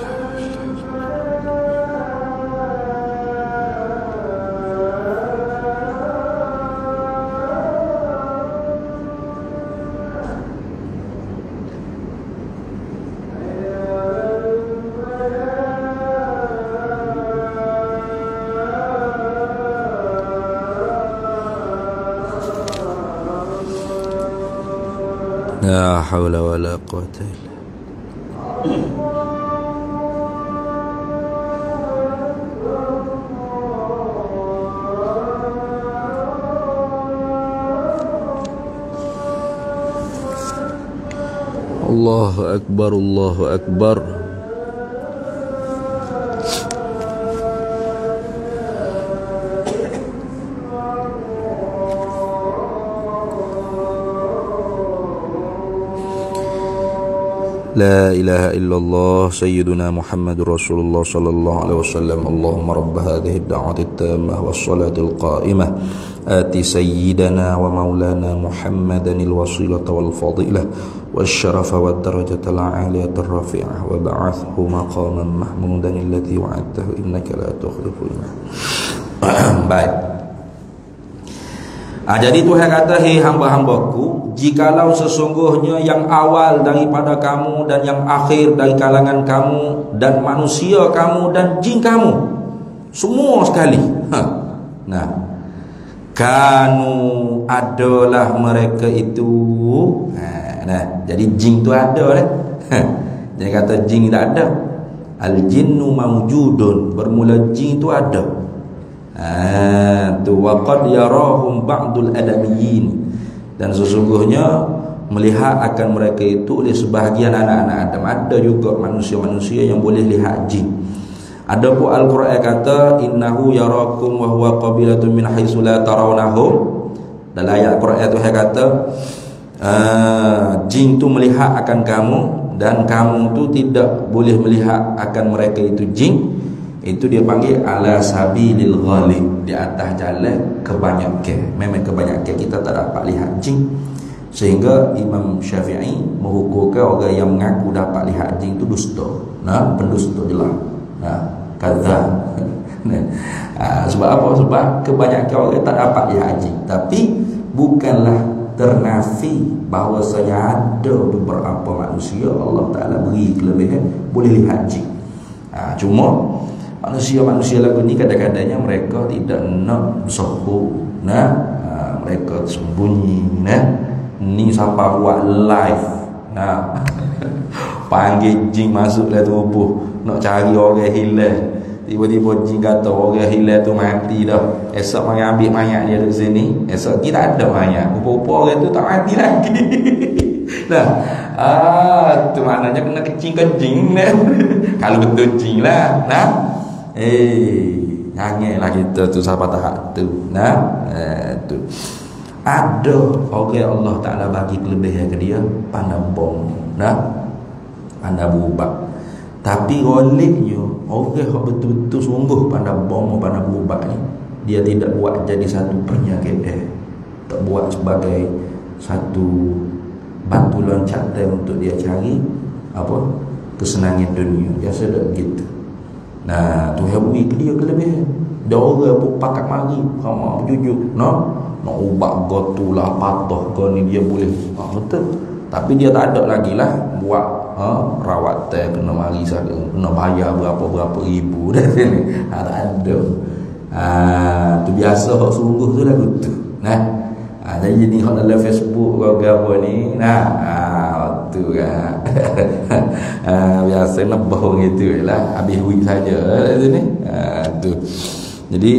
la hawla wa la quwwata illa Allahu Akbar, Allahu Akbar. La ilaha illallah sayyiduna Muhammadur Rasulullah sallallahu alaihi wasallam. Allahumma rabb hadhihi ad-da'wati at-tammah was-salati al-qa'imah ati sayyidana wa maulana Muhammadan al-wasilata wal-fadilah wasyarafa wad-darajata al-'aliyata ar-rafi'ah wa ba'athhu maqaman mahmudan alladhi wa'adtahu innaka la tukhliful mi'ad. Baik. Jadi Tuhan kata, hei hamba-hambaku, jikalau sesungguhnya yang awal daripada kamu dan yang akhir dari kalangan kamu dan manusia kamu dan jin kamu, semua sekali. Nah, kanu adalah mereka itu. Nah, jadi jin tu ada dah. Jangan kata jin tak ada. Al-jinnu mawjudun, bermula jin tu ada. Tu waqad yarahum ba'dul adamiyyin, dan sesungguhnya melihat akan mereka itu oleh sebahagian anak-anak Adam. Ada juga manusia-manusia yang boleh lihat jin. Ada pun Al-Quran kata innahu yarakum wa huwa qabilatun min haitsu la tarawnahum. Dalam ayat Al-Quran itu kata jin tu melihat akan kamu dan kamu tu tidak boleh melihat akan mereka itu jin. Itu dia panggil ala sabilil ghalib, di atas jalan kebanyakan. Memang kebanyakan kita tak dapat lihat jin, sehingga Imam Syafi'i menghukumkan orang yang mengaku dapat lihat jin itu dusta. Nah, pendusta jelas. Nah, kadzab. Sebab apa? Sebab kebanyakan orang tak dapat lihat jin. Tapi bukanlah ternafi bahawasanya ada beberapa manusia Allah Ta'ala beri kelebihan boleh lihat jin. Cuma manusia-manusia lagu ni kadang-kadangnya mereka tidak nak bersohor. Mereka sembunyi. Ni sampai buat live. Panggil jin masuk dalam tubuh, nak cari orang hilang. Tiba-tiba jin kata orang hilang tu mati dah. Esok mari ambil mayat dia dari sini. Esok kita tak ada mayat. Rupa-rupa orang tu tak mati lagi. Tu maknanya kena kencing-kencing. Kalau betul jin lah. Janganlah kita tu sampai tahap tu. Nah, tu. Ada orang Allah Taala bagi kelebihan ke dia, pandai bom. Nah, pandai berubah. Tapi goliknya orang yang betul-betul sungguh pandai bom, pandai berubah ni, dia tidak buat jadi satu penyakit tak buat sebagai satu batu loncatan untuk dia cari apa kesenangan dunia. Biasa tak gitu. Nah, tu habis dia kelebihan. Dia orang pun pakat mari ramah jujur, nak ubah gotu lah patah ke ni dia boleh. Betul. Tapi dia tak ada lagi lah buat rawatan kena mari sana, kena bayar berapa ribu dah sini. Tak ada. Tu biasa hak sungguh tu lah gitu. Nah. Jadi hak dalam Facebook ke apa ni. Nah, tu kan. Biasa nebah gitu lah. Habis week saja sini. Tu. Jadi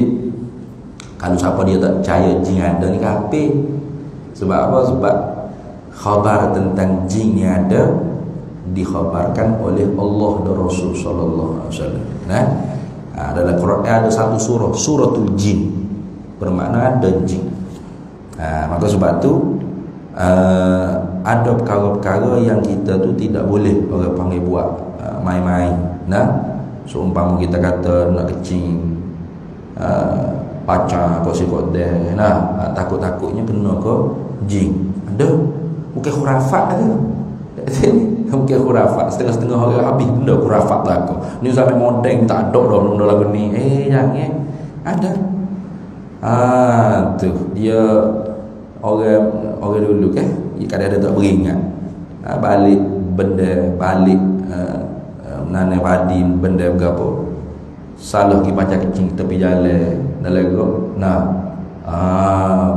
kalau siapa dia tak percaya jin ada ni kafir. Sebab apa? Sebab khabar tentang jin yang ada dikhabarkan oleh Allah dan Rasul sallallahu alaihi wasallam. Nah, dalam Quran ada satu surah, suratul jin, bermakna ada jin. Maka sebab tu ada perkara-perkara yang kita tu tidak boleh orang panggil buat main-main. Nah, seumpama kita kata nak kecing pacar kau sikot dia. Nah, takut-takutnya kena ke jin. Ada bukan khurafat ada. Bukan khurafat. Setengah-setengah orang habis benda khurafat lah kau. Ni sampai modeng tak ada dah benda lagu ni. Jangan. Ada. Tu dia orang dulu kan. Kadang-kadang tak beringat. Balik benda balik nanai padi benda berapa. Salah pergi pacar kecing tepi jalan dalam kau. Nah,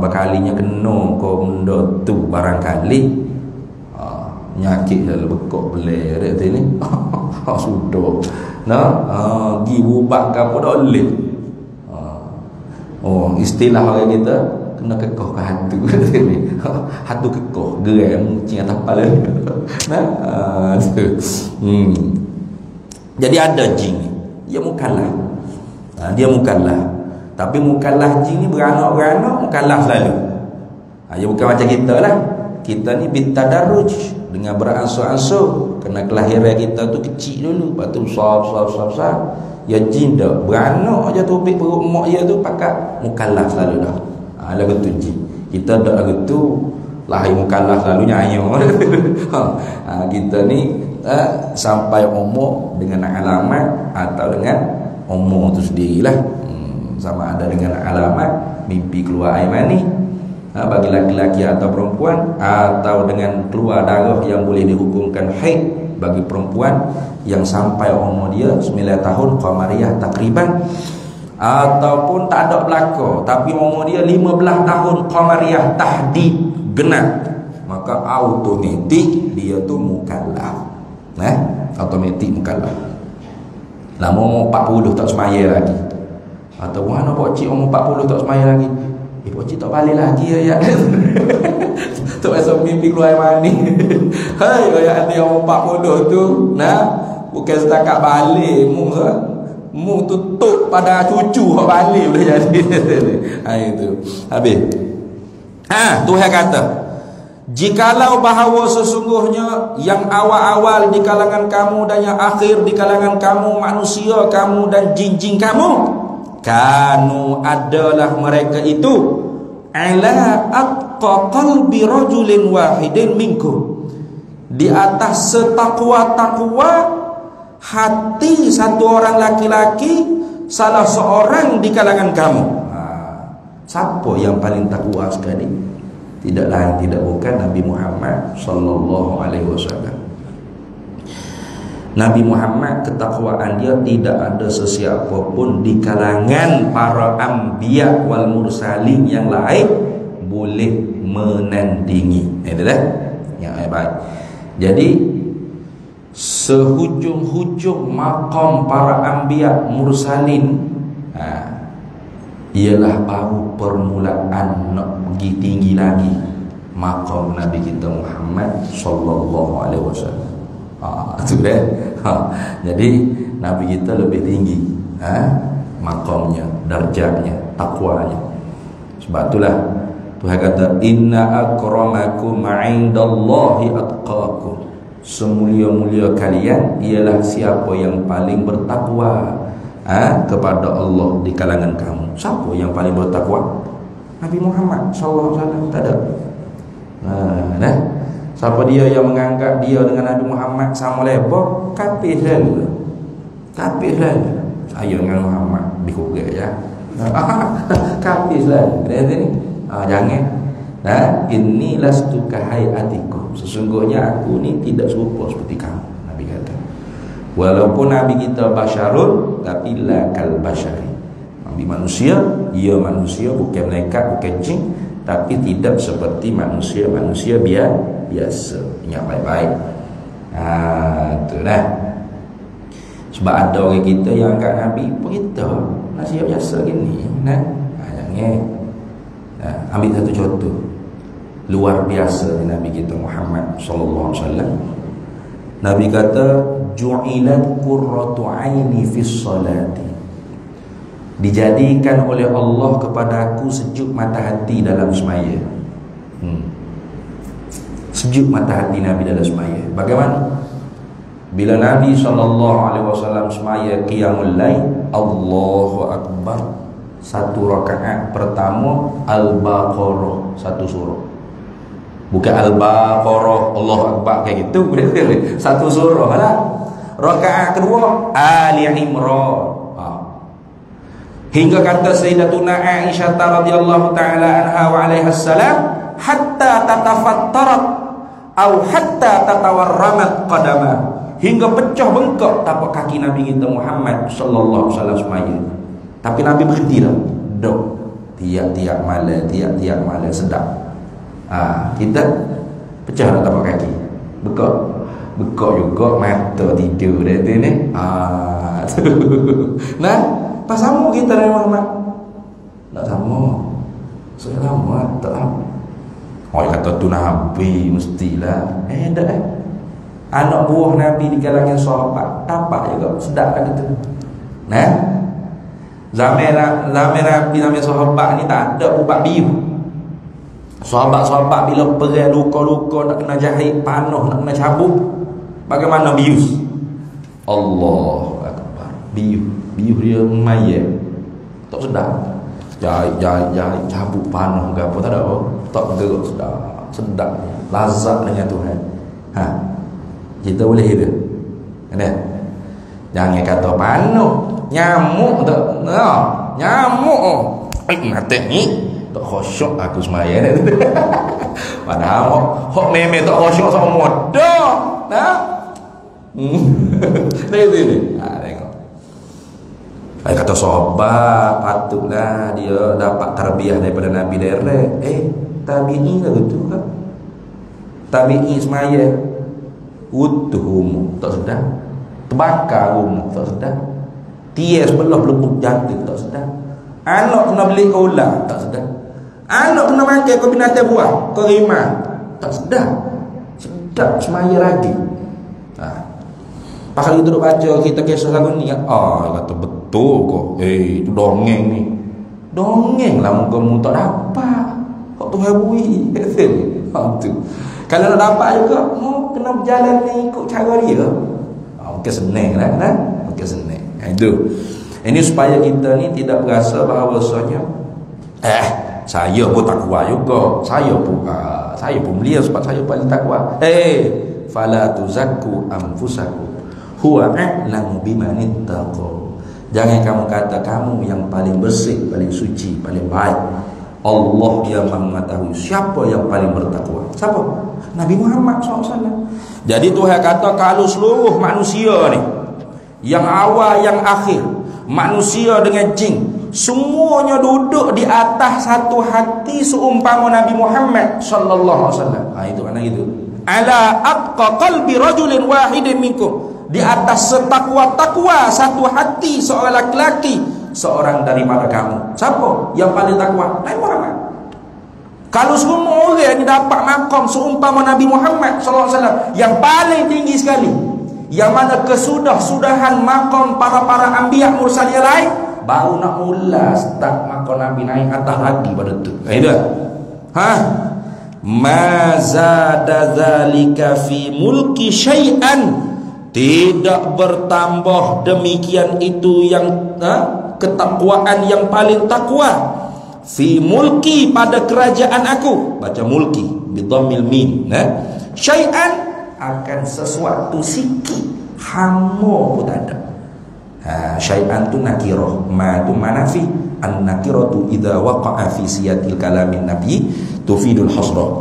berkalinya kena kau benda tu barangkali nyakit dalam bekok belah ada tu ni. Sudah. Nah, gi ubah ke apa dah boleh. Istilah orang kita kena kekoh ke hantu ni. Hantu kekoh, geram cing atas kepala. Nah, Jadi ada jin ni. Dia mukallaf. Dia mukallaf. Tapi mukallaf jin ni beranak-beranak mukallaf selalu. Dia bukan macam kita lah. Kita ni bitadarruj, dengan beransur-ansur. Kena kelahiran kita tu kecil dulu, lepas tu besar. Ya jin dah beranak je topik perut mak dia tu pakat mukallaf selalu dah. Lagu tu jin. Kita dak lagu tu lahir mukallaf selalu nyanyo. Kita ni sampai umur dengan alamat atau dengan umur tu sendirilah. Sama ada dengan alamat mimpi keluar air mani bagi laki-laki atau perempuan, atau dengan keluar darah yang boleh dihukumkan haid bagi perempuan yang sampai umur dia 9 tahun qamariyah takriban, ataupun tak ada belaka tapi umur dia 15 tahun qamariyah tahdid genap, maka automatik dia tu mukallaf. Automatik mukallaf. Lama umur 40 tak semaya lagi, atau mana pak cik umur 40 tak semaya lagi, pak cik tak balik lagi ya. Tak rasa mimpi keluar mani. Hai ayat dia umur 40 tu, bukan setakat balik mu tutup pada cucu hak balik boleh jadi. Itu habis. Tuhan kata, jikalau bahawa sesungguhnya yang awal-awal di kalangan kamu dan yang akhir di kalangan kamu manusia kamu dan jin-jin kamu, kanu adalah mereka itu ala atqa qalbi rajulin wahidin minkum, di atas setakwa-takwa hati satu orang laki-laki salah seorang di kalangan kamu. Siapa yang paling takwa sekali? Tidak lain tidak bukan Nabi Muhammad sallallahu alaihi wasallam. Nabi Muhammad ketakwaan dia tidak ada sesiapa pun di kalangan para anbiya wal mursalin yang lain boleh menandingi. Itu dah yang baik. Jadi sehujung-hujung maqam para anbiya mursalin ialah baru permulaan nak pergi tinggi lagi maqam Nabi kita Muhammad sallallahu alaihi wasallam. Itu dah. Jadi Nabi kita lebih tinggi. makamnya, darjatnya, takwanya. Sebab itulah Tuhan kata, inna akramakum 'indallahi atqakum. Semulia-mulia kalian ialah siapa yang paling bertakwa kepada Allah di kalangan kamu. Siapa yang paling bertakwa? Nabi Muhammad sallallahu alaihi wasallam. Tak ada. Nah, siapa dia yang menganggap dia dengan Nabi Muhammad sama level, kafir lalu. Kafir lalu. Saya dengan Muhammad dikugak ya. Kafir lalu. Ni. Jangan. Inni lastu kahayatikum. Sesungguhnya aku ni tidak serupa seperti kamu, Nabi kata. Walaupun Nabi kita basyarun, tapi la kal basyari. Nabi manusia, ia manusia, bukan malaikat, bukan jin, tapi tidak seperti manusia biasa. Ingat baik-baik. Itulah. Sebab ada orang kita yang anggap Nabi berita manusia biasa gini. Jangan. Ambil satu contoh luar biasa di Nabi kita Muhammad sallallahu alaihi wasallam. Nabi kata, ju'ilat qurratu aini fis salati. Dijadikan oleh Allah kepada aku sejuk mata hati dalam semaya. Sejuk mata hati Nabi dalam semaya. Bagaimana? Bila Nabi SAW semaya qiyamul lail, Allahu Akbar, satu rakaat pertama Al-Baqarah, satu surah. Bukan Al-Baqarah Allahu Akbar kayak gitu. Satu surah lah. Rakaat kedua Ali Imran. Hingga kata Sayyidatuna Aisyah radhiyallahu taala anha wa alaiha salam, hatta tatafattarat atau hatta tatawarramat qadamah, hingga pecah bengkak tapak kaki Nabi kita Muhammad sallallahu alaihi wasallam semaya. Tapi Nabi berhenti lah. Dok. Tiap-tiap malam sedap. Kita pecah lah tapak kaki. Bekak juga mata tidur dah tu ni. Nah, pas sama kita dengan Muhammad. Tak sama. Saya lama tak tahu. Orang kata tu Nabi mestilah. Tak anak buah Nabi di kalangan sahabat tapak juga sedap lah gitu. Nah, Zaman Nabi sahabat ni tak ada ubat biu. Sahabat-sahabat bila perang luka-luka nak kena jahit panah, nak kena cabut, bagaimana bius? Allahu Akbar. Biu dia mayat. Tak sedap. Jahit cabut panah ke apa tak ada apa. Tak gerak sedap. Lazat dengan Tuhan. Kita boleh itu. Kan? Jangan kata panah. Nyamuk tak? Nyamuk. Mati ni tak khusyuk aku semaya ni. Padahal hok meme tak khusyuk sama modah. Ni. Tengok. Saya kata sahabat, patutlah dia dapat tarbiyah daripada Nabi direct. Tabi'i lah betul kan? Tabi'i semaya utuh rumah tak sedar. Terbakar rumah tak sedar. Tias sebelah belebuk jantik tak sedar. Anak kena beli ular tak sedar. Anak kena makan ke binatang buah, ke rimau tak sedar. Sedap semaya lagi. Pasal itu duk baca kita kisah lagu ni, kata betul kok. Itu dongeng ni. Dongeng lah muka-mu tak dapat. Kok tu habui. Tu. Kalau nak dapat juga, kena berjalan ni ikut cara dia. Mungkin senang lah kan? Mungkin senang. Itu. Ini supaya kita ni tidak berasa bahawasanya saya pun takwa juga. Saya pun belia sebab saya paling takwa. Fala tuzakku anfusakum. Huwa a'lamu biman ittaqa. Jangan kamu kata kamu yang paling bersih, paling suci, paling baik. Allah yang mengetahui siapa yang paling bertakwa. Siapa? Nabi Muhammad SAW. Jadi Tuhan kata kalau seluruh manusia ni, yang awal yang akhir, manusia dengan jin, semuanya duduk di atas satu hati seumpama Nabi Muhammad sallallahu alaihi wasallam. Itu makna itu. Ala atqa qalbi rajulin wahidin minkum. Di atas setakwa-takwa satu hati seorang laki-laki, seorang daripada kamu. Siapa yang paling takwa? Nabi Muhammad. Kalau semua orang ni dapat makam seumpama Nabi Muhammad sallallahu alaihi wasallam yang paling tinggi sekali, yang mana kesudahan makam para anbiya mursal yang lain, baru nak mula start maka Nabi naik atas lagi pada tu. Itu. Ma zada zalika fi mulki syai'an. Tidak bertambah demikian itu yang ketakwaan yang paling takwa. Fi mulki pada kerajaan aku. Baca mulki bidhammil mim. Syai'an akan sesuatu sikit. Hamo pun tak ada. Syai'an tu nakirah. Ma tu manafi. An-nakiratu idza waqa'a fi siyatil kalamin nabi tufidul hasrah.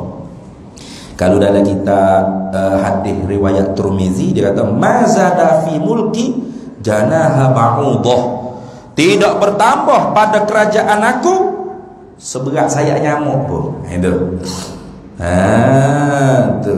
Kalau dalam kita hadis riwayat Tirmizi, dia kata mazada fi mulki janaha ba'udah. Tidak bertambah pada kerajaan aku seberat sayap nyamuk pun. Itu. Tu.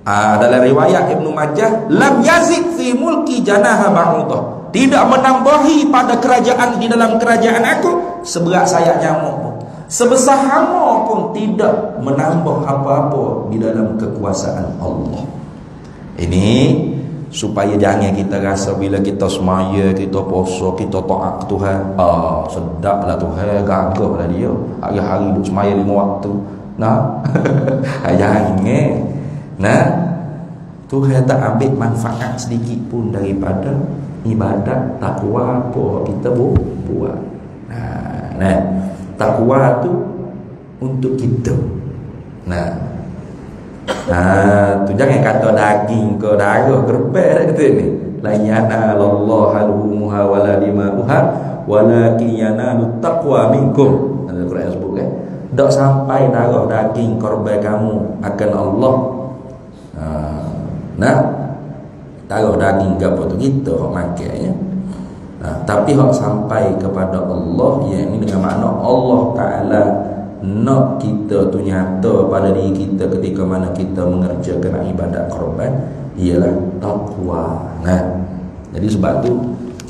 Dalam riwayat Ibnu Majah, lam yazid fi mulki janaha ba'udah. Tidak menambahi pada kerajaan, di dalam kerajaan aku seberat sayap nyamuk pun. Sebesar hama pun tidak menambah apa-apa di dalam kekuasaan Allah. Ini supaya jangan kita rasa bila kita semaya, kita puasa, kita taat Tuhan, sedaplah Tuhan, gagahlah dia. Hari-hari duk semaya 5 waktu. Jangan. Tuhan tak ambil manfaat sedikit pun daripada ibadat takwa apa kita buat. Takwa tu untuk kita. Tu jangan kata daging ke darah gerbel kata ni. La yanallahu al-humuha wala dima'uha walakin yanalut taqwa minkum. Dalam Quran sebut kan. Tak sampai darah daging korban kamu akan Allah. Darah daging gapo tu kita hok makainya. Tapi hak sampai kepada Allah, yang ini dengan makna Allah Ta'ala nak kita tu nyata pada diri kita ketika mana kita mengerjakan ibadat korban, ialah taqwa. Jadi sebab tu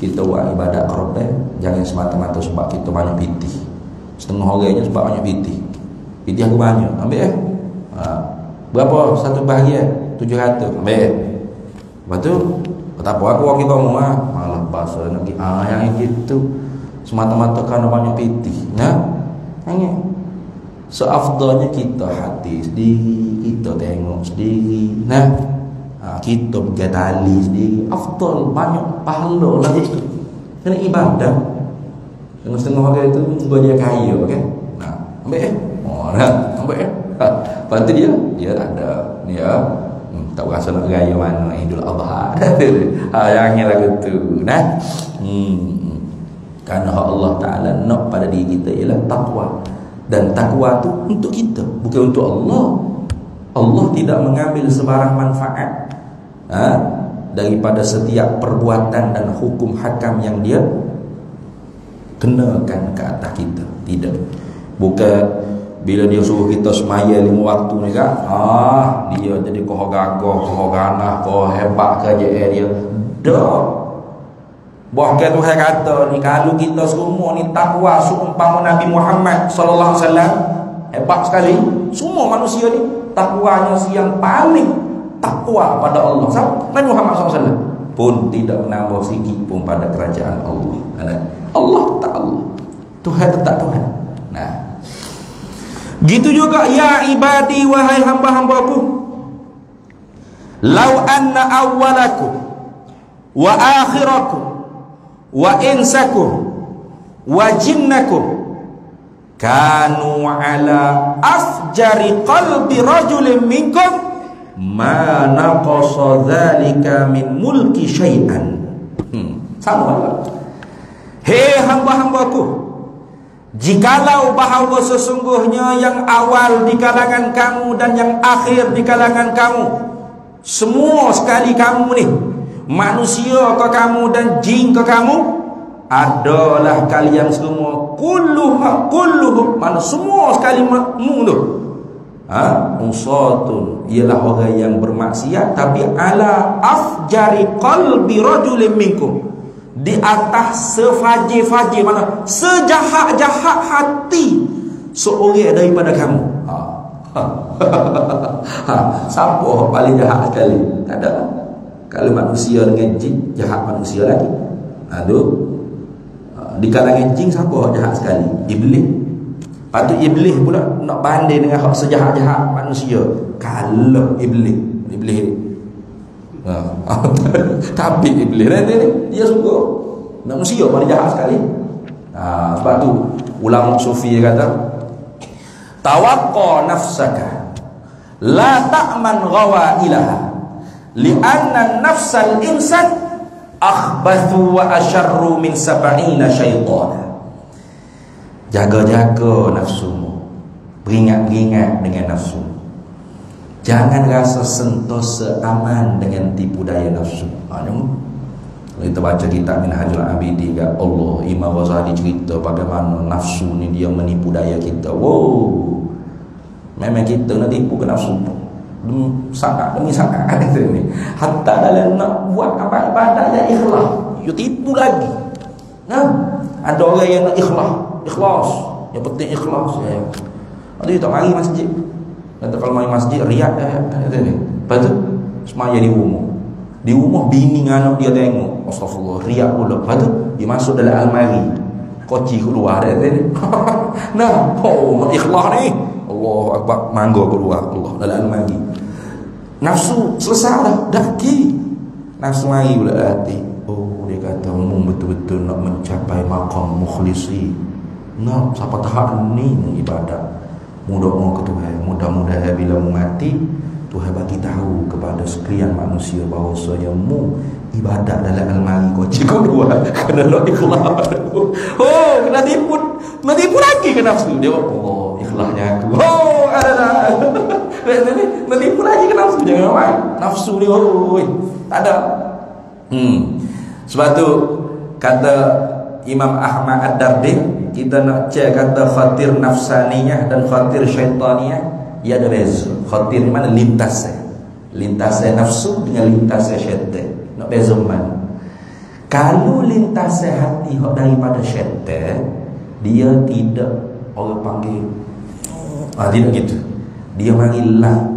kita buat ibadat korban jangan semata-mata sebab kita banyak pitih. Setengah orangnya sebab banyak pitih. Pitih aku banyak, ambil berapa satu bahagian? 700, ambil. Lepas tu tak apa aku kita mau malah bahasa nak yang gitu semata-mata kerana banyak pitih. Seafdalnya kita hati sendiri, kita tengok sendiri, kita bergatali sendiri. Afdal banyak pahala lah itu. Kena ibadah. Dengan setengah orang itu dia kaya kan. Ambil ambil lepas tu dia tak ada. Dia tak berasa nak raya mana Idul Adha. Janganlah gitu. Kerana Allah Ta'ala nak pada diri kita ialah takwa. Dan takwa tu untuk kita, bukan untuk Allah. Allah tidak mengambil sebarang manfaat daripada setiap perbuatan dan hukum hakam yang dia kenakan ke atas kita. Tidak. Bukan bila dia suruh kita semaya 5 waktu ni kan, dia jadi koh gagah, koh ganah, koh hebat kerja dia. Dah. Bahkan Tuhan kata ni, kalau kita semua ni takwa seumpama Nabi Muhammad sallallahu alaihi wasallam, hebat sekali. Semua manusia ni takwanya yang paling takwa pada Allah. Nabi Muhammad sallallahu alaihi wasallam pun tidak menambah sikit pun pada kerajaan Allah. Allah tak Allah. Tuhan tetap Tuhan. Gitu juga ya ibadi, wahai hamba-hambaku, lau anna awwalakum wa akhirakum wa insakum wa jinnakum kanu ala afjari qalbi rajulin minkum ma naqasa dzalika min mulki syai'an. Sama. Hei hamba-hambaku, jikalau bahawa sesungguhnya yang awal di kalangan kamu dan yang akhir di kalangan kamu, semua sekali kamu ni, manusia ke kamu dan jin ke kamu, adalah kalian semua kulluh mana semua sekali makmu tu usatun, ialah orang yang bermaksiat, tapi ala afjari qalbi rajulin minkum, di atas sefajir-fajir, mana sejahat-jahat hati seorang daripada kamu. Siapa paling jahat sekali? Tak ada. Kalau manusia dengan jin, jahat manusia lagi. Di kalangan jin siapa hak jahat sekali? Iblis. Patut iblis pula nak banding dengan hak sejahat-jahat manusia. Kalau iblis tapi iblis dia sungguh manusia paling jahat sekali. Sebab tu ulama sufi kata, tawaqqa nafsaka la ta'man ghawailaha li'anna nafsal insan akhbathu wa asyarru min 70 syaitana. Jaga-jaga nafsumu, beringat-ingat dengan nafsu. Jangan rasa sentosa aman dengan tipu daya nafsu. Kalau kita baca kitab Minhajul Abidin, Allah Imam Ghazali cerita bagaimana nafsu ni dia menipu daya kita. Wow, memang kita nak tipu ke nafsu sangat demi sangat ni. Hatta dalam nak buat amal ibadat yang ikhlas, you tipu lagi. Ada orang yang nak ikhlas, yang penting ikhlas ya. Ada tak mari masjid. Kata kalau mari masjid riak kata ni. Lepas tu semaya di rumah bini dengan anak dia tengok, astagfirullah, riak pula. Lepas tu dia masuk dalam almari, koci keluar dia ni. Nak ikhlas ni. Allah akbar, mangga keluar Allah dalam almari. Nafsu selesai dah, daki. Nafsu mari pula hati. Oh, dia kata betul-betul nak mencapai maqam mukhlisi. Nak siapa tahap ni ibadat. Mudah-mudahan ke Tuhan, mudah-mudahan bila mu mati Tuhan bagi tahu kepada sekalian manusia bahawa saya mu ibadat dalam almari koci keluar kerana nak ikhlas. Oh, kena tipu lagi ke nafsu dia. Oh, ikhlasnya aku. Oh, ada menipu lagi ke nafsu. Jangan main nafsu dia. Tak ada. Sebab tu kata Imam Ahmad Ad-Dardi, kita nak cek kata khatir nafsaniyah dan khatir syaitaniyah, ia ada beza. Khatir mana? Lintasnya nafsu dengan lintasnya syaitan. Nak beza mana? Kalau lintasnya hati daripada syaitan, dia tidak orang panggil tidak gitu. Dia marilah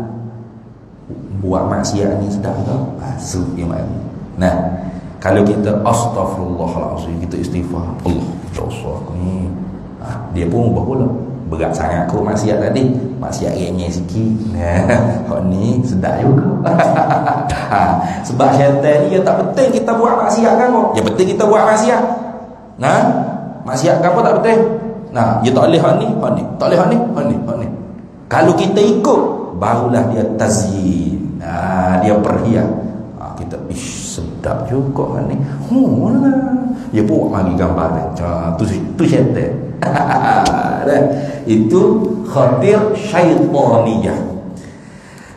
buat maksiat ni sedap tak? Masuk dia mari. Nah, kalau kita astaghfirullahalazim, kita istighfar, Allah dosa aku ni, dia pun ubah pula. Berat sangat aku maksiat tadi, maksiat renyeh sikit. Hak ni sedap juga. Sebab syaitan ni dia tak penting kita buat maksiat kan kau. Yang penting kita buat maksiat. Nah, maksiat apa tak penting. Nah, dia tak boleh hak ni, tak boleh hak ni. Kalau kita ikut, barulah dia tazyin. Dia perhias. Kita sedap juga ni. Dia buat lagi gambar tu syaitan. Itu khatir syaitaniyah.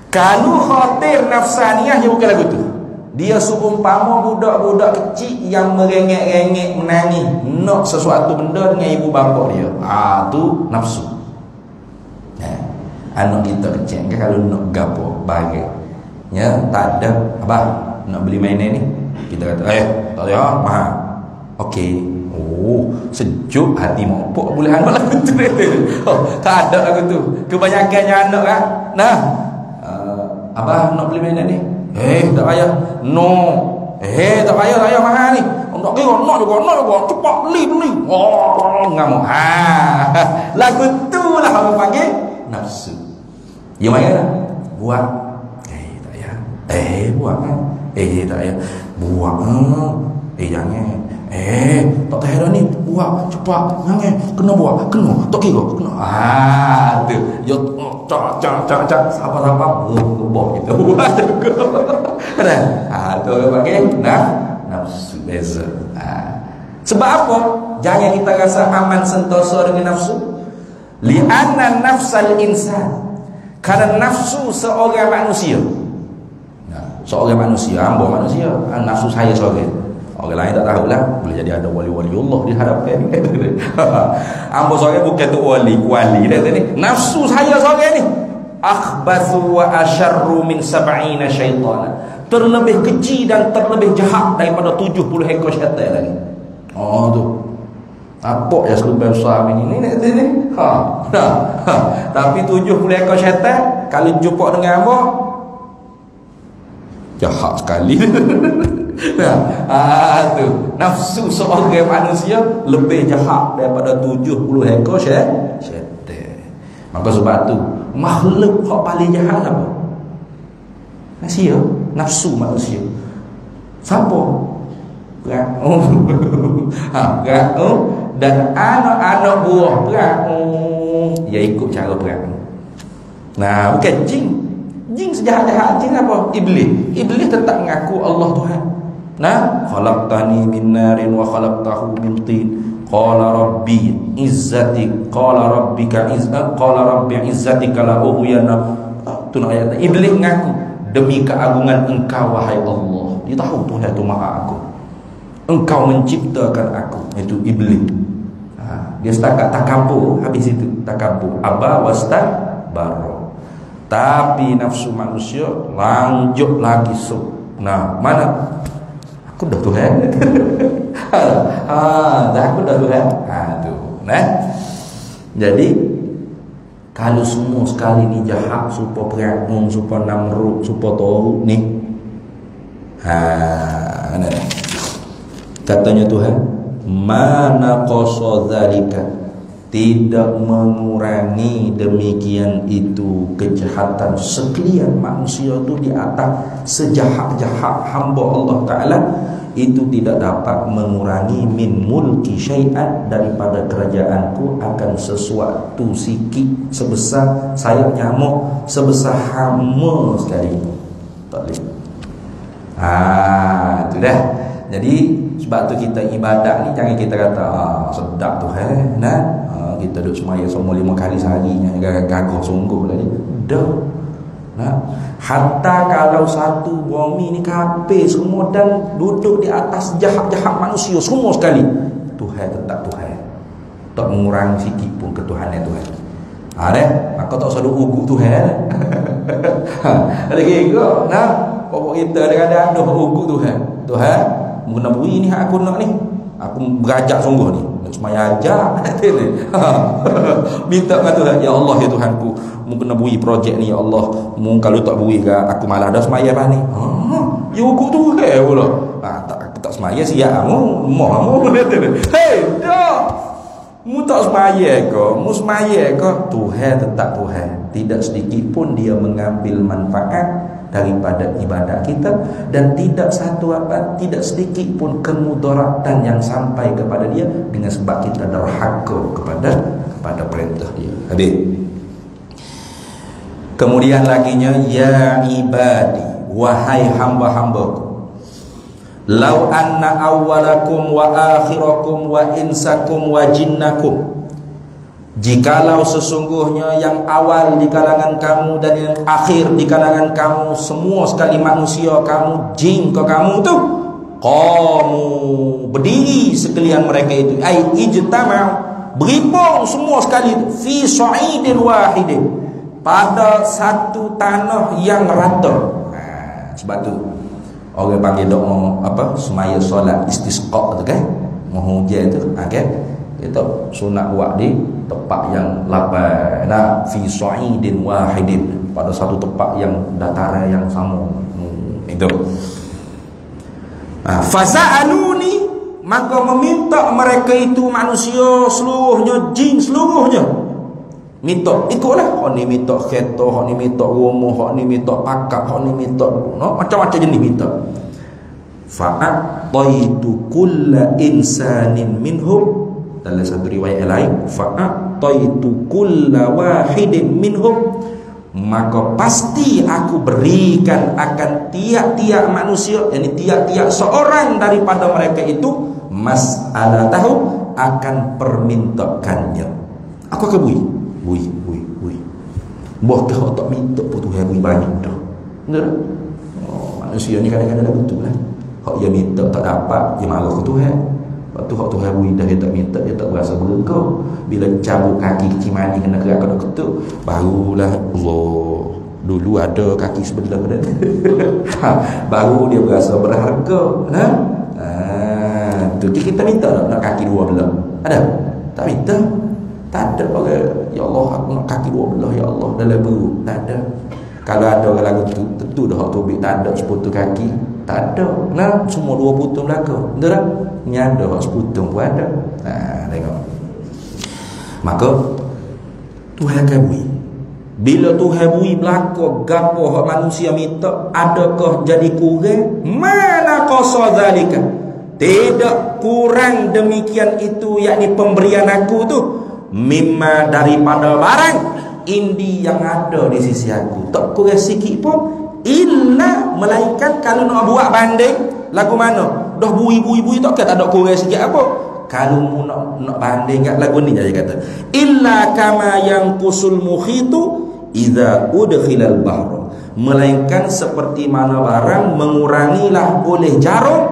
Kalau khatir nafsaniyah, dia bukan lagu tu. Dia seumpama budak-budak kecil yang merengek-rengek, menangis nak sesuatu benda dengan ibu bapa dia. Tu nafsu. Anak kita kecil kan, kalau nak gapo bagi ya tak ada abang nak beli mainan ni, kita kata tak ada mahal. Okey. Oh, sejuk hati mopok boleh anak lagu tu. Tak ada lagu tu. Kebanyakannya anak kan. Nah, abang nak beli mainan ni. Tak payah. No. Tak payah mahal ni. Nak juga cepat beli. Oh, ngamuk. Lagu tu lah apa panggil nafsu. Dia mana? Buat. Tak payah. Buat kan. Tak payah. Buat. Jangan. Tak tahu dah ni. Buat cepat. Jangan. Kena buat. Kena. Tak kira. Kena. Tu. Yo cak. Sabar. Buat kita. Buat juga. Tu panggil nafsu. Beza. Sebab apa? Jangan kita rasa aman sentosa dengan nafsu. Li'anna nafsal insan, karena nafsu seorang manusia. Seorang manusia, hamba manusia. Nafsu saya seorang. Orang lain tak tahulah. Boleh jadi ada wali-wali Allah di hadapan. Hamba seorang bukan tu wali dia tadi. Nafsu saya seorang ni akhbathu wa asyarru min 70 syaitana. Terlebih kecil dan terlebih jahat daripada 70 ekor syaitan lagi. Tu. Apa ya seluruh besar ini ni. Tapi 70 ekor syaitan kalau jumpa dengan apa? Jahat sekali. Tu nafsu seorang manusia lebih jahat daripada 70 ekor syaitan. Maka sebab tu makhluk hak paling jahat apa? Manusia, nafsu manusia. Siapa? Dan anak-anak buah perang, dia ikut cara perang. Nah, bukan jin. Jin sejahat-jahat jin apa? Iblis. Iblis tetap mengaku Allah Tuhan. Nah, khalaqtani min narin wa khalaqtahu min tin. Qala rabbi izzati qala rabbika izzat qala rabbi izzatika la ughwiyana. Tu ayat. Iblis mengaku, demi keagungan engkau wahai Allah. Dia tahu Tuhan itu maha agung. Engkau menciptakan aku. Itu iblis. Dia setakat takabur, habis itu takabur. Aba wastakbara. Tapi nafsu manusia lanjut lagi Nah, mana? Aku dah Tuhan. Aku dah Tuhan. Tu. Nah. Jadi kalau semua sekali ni jahat, supaya perang, supaya Namrud, supaya Taurus ni. Katanya Tuhan, mana qasa dzalika, tidak mengurangi demikian itu kejahatan sekalian manusia itu di atas sejahat-jahat hamba Allah Ta'ala, itu tidak dapat mengurangi min mulki syai'an, daripada kerajaanku akan sesuatu sikit sebesar sayap nyamuk, sebesar hama sekalipun. Tak boleh. Itu dah. Jadi sebab tu kita ibadat ni jangan kita kata sedap Tuhan, kita duduk semaya semua 5 kali sehari, gagah sungguh tadi. Dah. Hatta kalau satu bumi ni kafir semua dan duduk di atas jahat-jahat manusia semua sekali, Tuhan tetap Tuhan. Tak mengurangi sikit pun ketuhanan Tuhan. Maka tak usah ugut Tuhan. Ada kira pokok kita kadang-kadang ada ugut Tuhan. Tuhan, mengena bui ni aku nak ni. Aku berajak sungguh ni. Nak semaya ajak. Minta dengan Tuhan, ya Allah ya Tuhanku, mu kena bui projek ni ya Allah. Mu kalau tak bui ke aku malah dah semaya bah ni. Ya ugut Tuhan pula. Tak semaya siap mu, mu hei, dah. Mu tak semaya ke? Mu semaya ke? Tuhan tetap Tuhan. Tidak sedikit pun dia mengambil manfaat daripada ibadat kita, dan tidak sedikit pun kemudaratan yang sampai kepada dia dengan sebab kita derhaka kepada perintah dia. Habis. Kemudian laginya, ya ibadi, wahai hamba-hambaku, lau anna awwalakum wa akhirakum wa insakum wa jinnakum, jikalau sesungguhnya yang awal di kalangan kamu dan yang akhir di kalangan kamu, semua sekali manusia kamu, jin ke kamu tu, qamu, berdiri sekalian mereka itu, ai ijtama'u, berhimpun semua sekali itu, fi sa'idin wahidin, pada satu tanah yang rata. Sebab tu orang panggil doa semaya solat istisqa tu kan, mohon hujan tu kan. Kita sunat buat di tempat yang lapar, fi sa'idin wahidin, pada satu tempat yang dataran yang sama. Itu. Fasa'aluni, maka meminta mereka itu manusia seluruhnya, jin seluruhnya. Minta, ikutlah. Hak ni minta kereta, hak ni minta rumah, hak ni minta pakak, hak ni minta macam-macam jenis minta. Fa'ataitu kulla insanin minhum, dalam satu riwayat lain, fa'ataitu kulla wahidin minhum, maka pasti aku berikan akan tiap-tiap manusia, yakni tiap-tiap seorang daripada mereka itu, mas'alatahu, akan permintaannya. Aku akan bui. Buah ke tak minta pun Tuhan bui banyak dah. Betul tak? Manusia ni kadang-kadang dah betul lah. Hak dia minta tak dapat, dia marah ke Tuhan. Lepas tu hak Tuhan bui dah, dia tak minta, dia tak berasa berengkau. Bila cabut kaki cimani kena kerak kena ketuk, barulah Allah, dulu ada kaki sebelah pada baru dia berasa berharga. Tu kita minta nak kaki dua belah. Ada? Tak minta. Tak ada orang, ya Allah aku nak kaki dua belah ya Allah dalam perut. Tak ada. Kalau ada orang lagu tu, tentu dah hak tubik tak ada seputung kaki, tak ada. Nah, semua 2 putung belaka. Betul tak? Ni ada hak seputung pun ada. Tengok. Maka Tuhan kami, bila Tuhan bui belaka gapo hak manusia minta, adakah jadi kurang? Mana qasa zalika? Tidak kurang demikian itu, yakni pemberian aku tu, mimma daripada barang indi yang ada di sisi aku. Tak kurang sikit pun, illa melainkan kalau nak buat banding lagu mana dah bui tak ada kurang sikit apa. Kalau mu nak banding kat lagu ni, dia kata illa kama yang kusul mukhitu idza udkhilal bahr, melainkan seperti mana barang mengurangilah oleh jarum,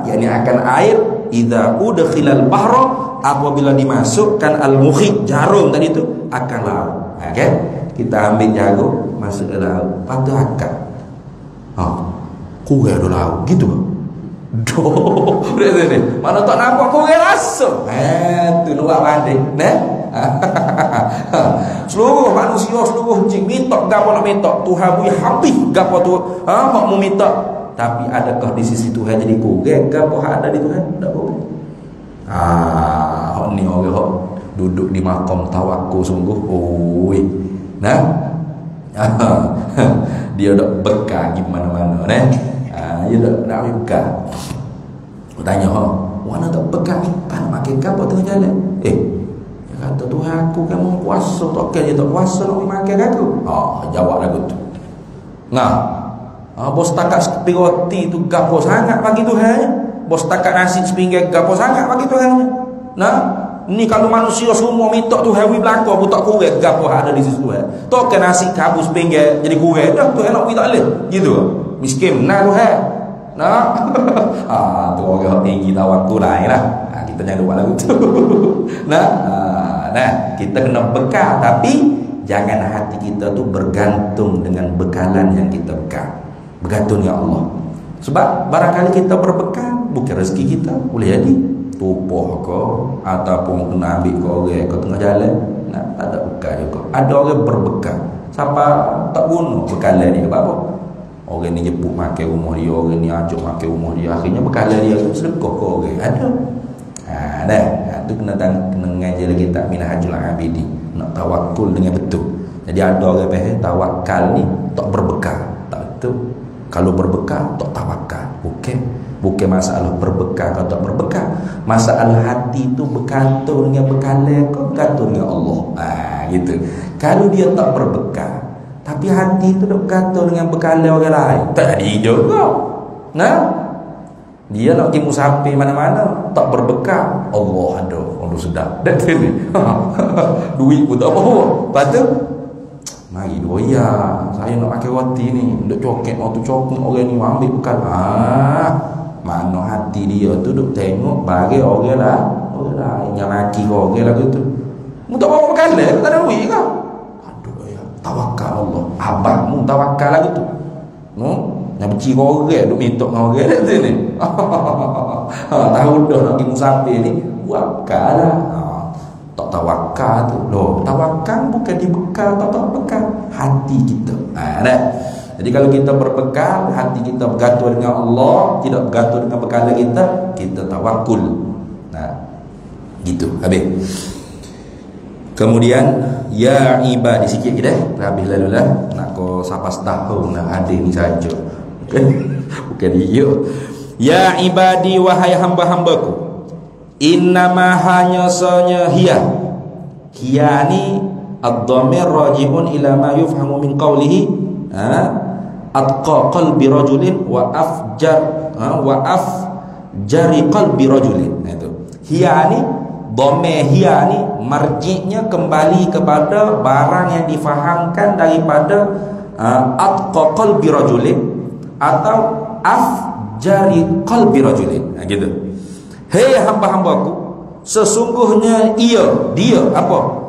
yakni akan air, idza udkhilal bahr, apabila dimasukkan al-mukhit, jarum tadi tu, akan laut. Okey, kita ambil jarum masuk ke laut, patut akak kurang ada laut gitu. Doh, mana tak nampak kurang rasa. Tu luar banding, seluruh manusia, seluruh jin minta gapo nak minta, Tuhan bui habis gapo tu hak mu minta. Tapi adakah di sisi Tuhan jadi kurang gapo hak ada di Tuhan? Tak boleh. Hak ni orang hak duduk di makam tawakul sungguh. Oi. Dia dak bekal di mana-mana dia dak bekal. Tanya mana tak bekal? Pan makan gapo tengah jalan? Kata Tuhan aku kan mau puasa, tak kira dia tak puasa nak makan aku. Jawab lagu tu. Bos takat sepi roti tu gapo sangat bagi Tuhan. Bos takat nasi sepinggan gapo sangat bagi Tuhan. Ni kalau manusia semua minta Tuhan wi belaka pun tak kurang gapo ada di sisi Tuhan. Tak kena nasi kabus sepinggan jadi kurang dah Tuhan nak wi tak boleh. Gitu. Miskin Tuhan. Tu orang tinggi tawakul lain lah. Kita jangan lupa lagu tu. Kita kena bekal, tapi jangan hati kita tu bergantung dengan bekalan yang kita bekal. Bergantung ya Allah. Sebab barangkali kita berbekal, bukan rezeki kita boleh jadi tupoh ke ataupun kena ambil ke orang ke tengah jalan. Tak ada bekal juga. Ada orang berbekal, siapa tak guna bekalan dia apa? Orang ni jemput makan rumah dia, orang ni ajak makan rumah dia, akhirnya bekalan dia tu sedekah ke orang. Ada. Tu kena ngaji lagi tak Minhajul Abidin, nak tawakul dengan betul. Jadi ada orang faham tawakal ni tak berbekal. Tak betul. Kalau berbekal tak tawakal. Bukan masalah berbekal atau tak berbekal. Masalah hati tu bergantung dengan bekalan kau, bergantung dengan Allah. Gitu. Kalau dia tak berbekal, tapi hati tu dok bergantung dengan bekalan orang lain, tak ada juga. Dia nak pergi musafir mana-mana tak berbekal, Allah ada, Allah sedap. Dan ni duit pun tak bawa. Lepas tu mari doya, saya nak pakai roti ni, duk coket waktu coklat orang ni ambil bekal. Mana hati dia tu duk tengok bagi orang lah, orang lain yang maki orang lah gitu. Mu tak bawa bekal tak ada duit ke? Aduh ya, tawakal Allah. Abangmu tawakal lah gitu. Yang benci orang duk minta dengan orang kat sini. Tahu dah nak pergi musafir ni, wakal lah. Tak tawakal tu. Tawakal bukan dibekal atau tak bekal hati kita. Jadi kalau kita berbekal, hati kita bergantung dengan Allah, tidak bergantung dengan bekalan kita tawakul. Gitu. Habis. Kemudian ya ibadi, sikit kita habis lalu lah. Nak kau sampai setahun nak hadir ni saja. Bukan dia. Ya ibadi, wahai hamba-hambaku, innama hanya sanya hiya ni ad-dhamir raji'un ila ma yufhamu min qawlihi atqa qalbi rajulin wa afjari qalbi rajulin. Itu hiya ni, dhamir hiya ni marji'nya kembali kepada barang yang difahamkan daripada atqa qalbi rajulin atau afjari qalbi rajulin. Gitu. Hei hamba-hambaku, sesungguhnya dia apa?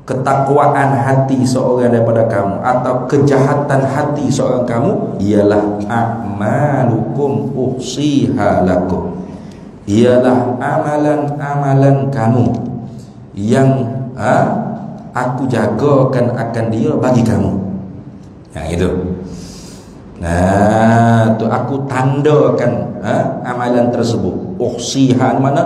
Ketakwaan hati seorang daripada kamu atau kejahatan hati seorang kamu ialah a'malukum uhsiha lakum. Ialah amalan-amalan kamu yang aku jagakan akan dia bagi kamu. Gitu. Nah, tu aku tandakan amalan tersebut. Uhsiha mana?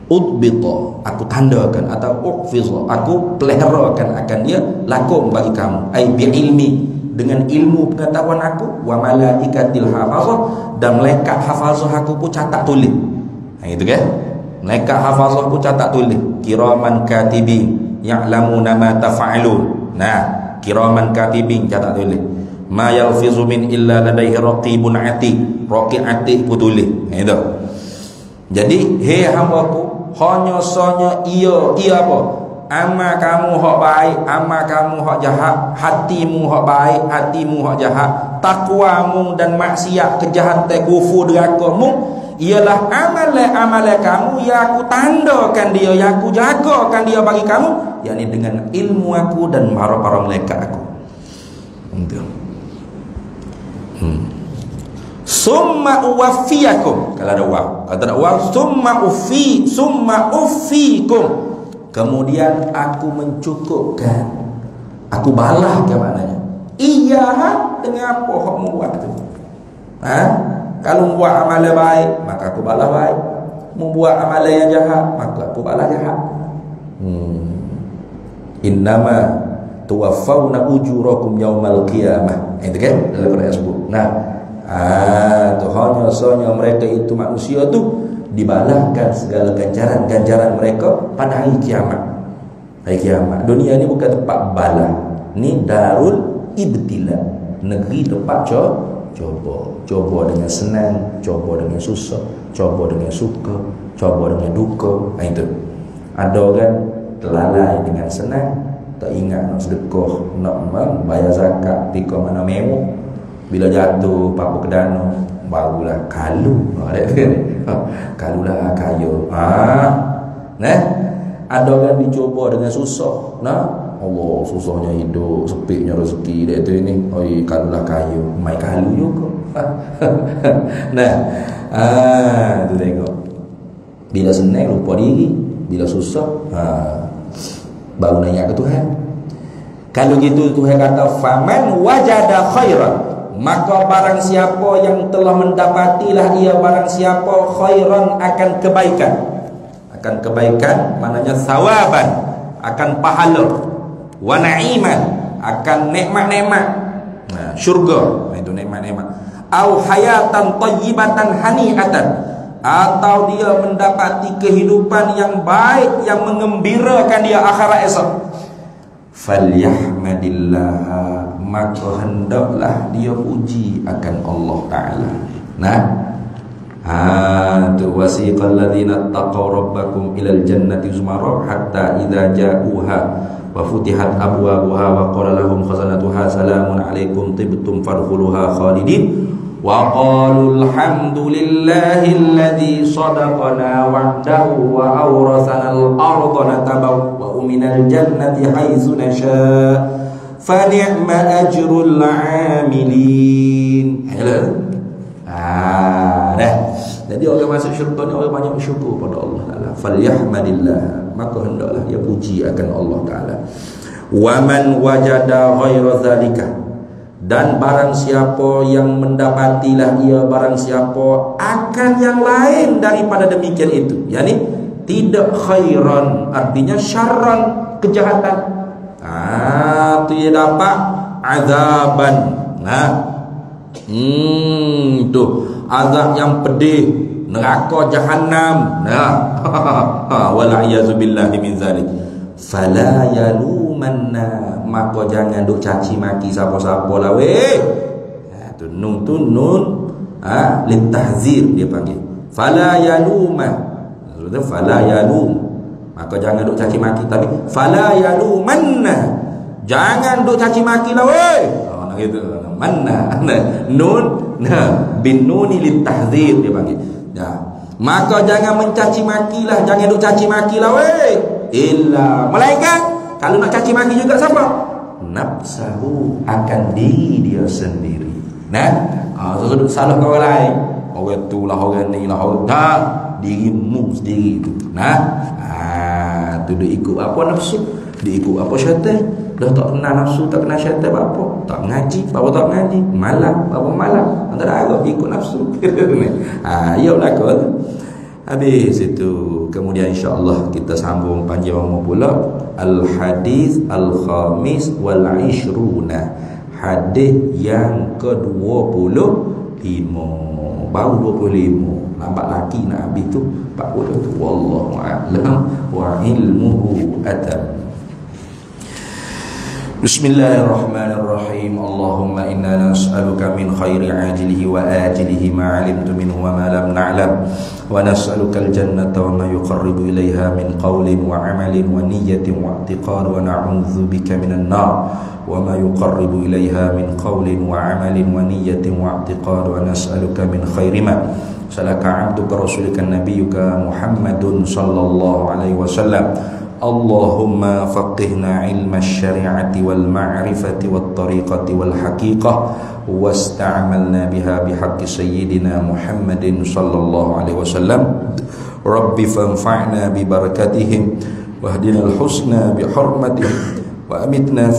Udbita, aku tandakan, atau ukhfiza, aku peliharakan akan dia lakum bagi kamu. Ai bi ilmi, dengan ilmu pengetahuan aku, wa malaikatil hafazah, dan malaikat hafazah aku pun catat tulis. Gitu kan? Malaikat hafazah pun catat tulis. Kiraman katibin ya'lamuna ma taf'alun. Nah, kiraman katibin catat tulis. Ma yalfizu min illa ladaihi raqibun atid. Raqib atid pun tulis. Gitu. Jadi, hei hamba-Ku, hanya sanya ia apa? Amal kamu hak baik, amal kamu hak jahat, hatimu hak baik, hatimu hak jahat, takwamu dan maksiat, kejahatan, kufur, derakamu ialah amalan kamu yang aku tandakan dia, yang aku jagakan dia bagi kamu, yakni dengan ilmu aku dan para malaikat aku. Summa uwaffiyakum, kalau ada waw, kalau ada waw, summa uffikum, kemudian aku mencukupkan, aku balas ke maknanya. Iya, dengan apa hak membuat tu? Kalau membuat amalan baik, maka aku balas baik. Membuat amalan yang jahat, maka aku balas jahat. Innama tuwaffawna ujurakum yaumal qiyamah. Itu kan dalam Quran sebut. Nah, tu hanya sonya mereka itu manusia tu dibalaskan segala ganjaran mereka pada hari kiamat. Hari kiamat. Dunia ni bukan tempat balas. Ni darul ibtila, negeri tempat coba dengan senang, coba dengan susah, coba dengan suka, coba dengan duka. Itu. Ada orang terlalai dengan senang, tak ingat nak sedekah, nak bayar zakat, tika mana mewah. Bila jatuh papu kedana, barulah kalu. Kalulah kaya. Nah, ada orang dicoba dengan susah. Nah, Allah, susahnya hidup, sepitnya rezeki dia tu ini. Oi, kalulah kaya, mai kalu juga. Nah, tu tengok. Bila senang lupa diri, bila susah, baru nanya ke Tuhan. Kalau gitu Tuhan kata, faman wajada khairan, maka barang siapa yang telah mendapatilah ia barang siapa khairan, akan kebaikan. Akan kebaikan maknanya sawaban, akan pahala, wa na'iman, akan nikmat-nikmat. Nah, syurga itu nikmat-nikmat. Au hayatan thayyibatan hani'atan, atau dia mendapati kehidupan yang baik yang mengembirakan dia akhirat esok. Falyahmadillah, maka hendaklah dia puji akan Allah Ta'ala. Nah, tu wasiqal ladzina taqaw rabbakum ilal jannati zumara hatta idza ja'uha wa futihat abwabuha wa qala lahum khazanatuha salamun alaikum tibtum fadkhuluha khalidin wa qalu alhamdulillahi alladzi sadaqana wa'dahu wa awrathana al-ardha natabawwa'u minal jannati haitsu nasha' fa ni'ma ajrul 'amilin. Dah. Jadi orang masuk syurga ni orang banyak bersyukur pada Allah Ta'ala. Falyahmadillah, maka hendaklah dia puji akan Allah Ta'ala. Wa man wajada ghaira zalika, dan barang siapa yang mendapatilah ia barang siapa akan yang lain daripada demikian itu, yakni tidak khairan, artinya syarran, kejahatan. Dia dapat azaban. Nah, tu azab yang pedih, neraka jahanam. Nah, wala iyazubillahi min zalik. Fala yalumanna, maka jangan duk caci maki siapa-siapa lah weh. Tu nun litahzir dia panggil. Fala yaluma, maksudnya fala yalum, maka jangan duk caci maki. Tapi fala yalumanna, jangan duk caci maki lah weh. Nak gitu. Manna nun bin nuni litahzir dia panggil. Maka jangan mencaci makilah, jangan duk caci makilah weh. Illa malaikat, kalau nak caci maki juga siapa? Nafsahu, akan diri dia sendiri. Nah, so duk salah orang lain, orang tu lah, orang ni lah, orang dirimu sendiri tu. Nah, tu dia ikut apa nafsu. Dia ikut apa syaitan. Dah tak kenal nafsu, tak kenal syaitan apa. Tak mengaji, apa tak mengaji. Malam, apa malam. Antara agak ikut nafsu. Ya belakang tu. Habis itu, kemudian insya-Allah kita sambung panjang pula al-hadis al-khamis wal 20. Hadis yang ke-25. Baru 25. Lambat lagi nak habis tu 40 tu. Wallahu a'lam wa ilmuhu atam. Bismillahirrahmanirrahim. Allahumma inna nas'aluka min khairi ajilihi wa ajilihi ma 'alimtu minhu wa ma lam na'lam, wa nas'aluka al-jannata wa ma yuqarribu ilayha min qawlin wa 'amalin wa niyyatin wa i'tiqad, wa na'udzu bika minan nar wa ma yuqarribu ilayha min qawlin wa 'amalin wa niyyatin wa i'tiqad, wa nas'aluka min khairi ma salaka 'abduka rasulika nabiyyuka Muhammadun sallallahu alaihi wasallam. Allahumma faqihna ilma syari'ati wal ma'rifati wat tariqati wal haqiqah wasta'malna biha bihaqqi sayyidina Muhammadin sallallahu alaihi wasallam. Rabbi fanfa'na bi barakatihim wahdina al husna bi hurmatihim wa amitna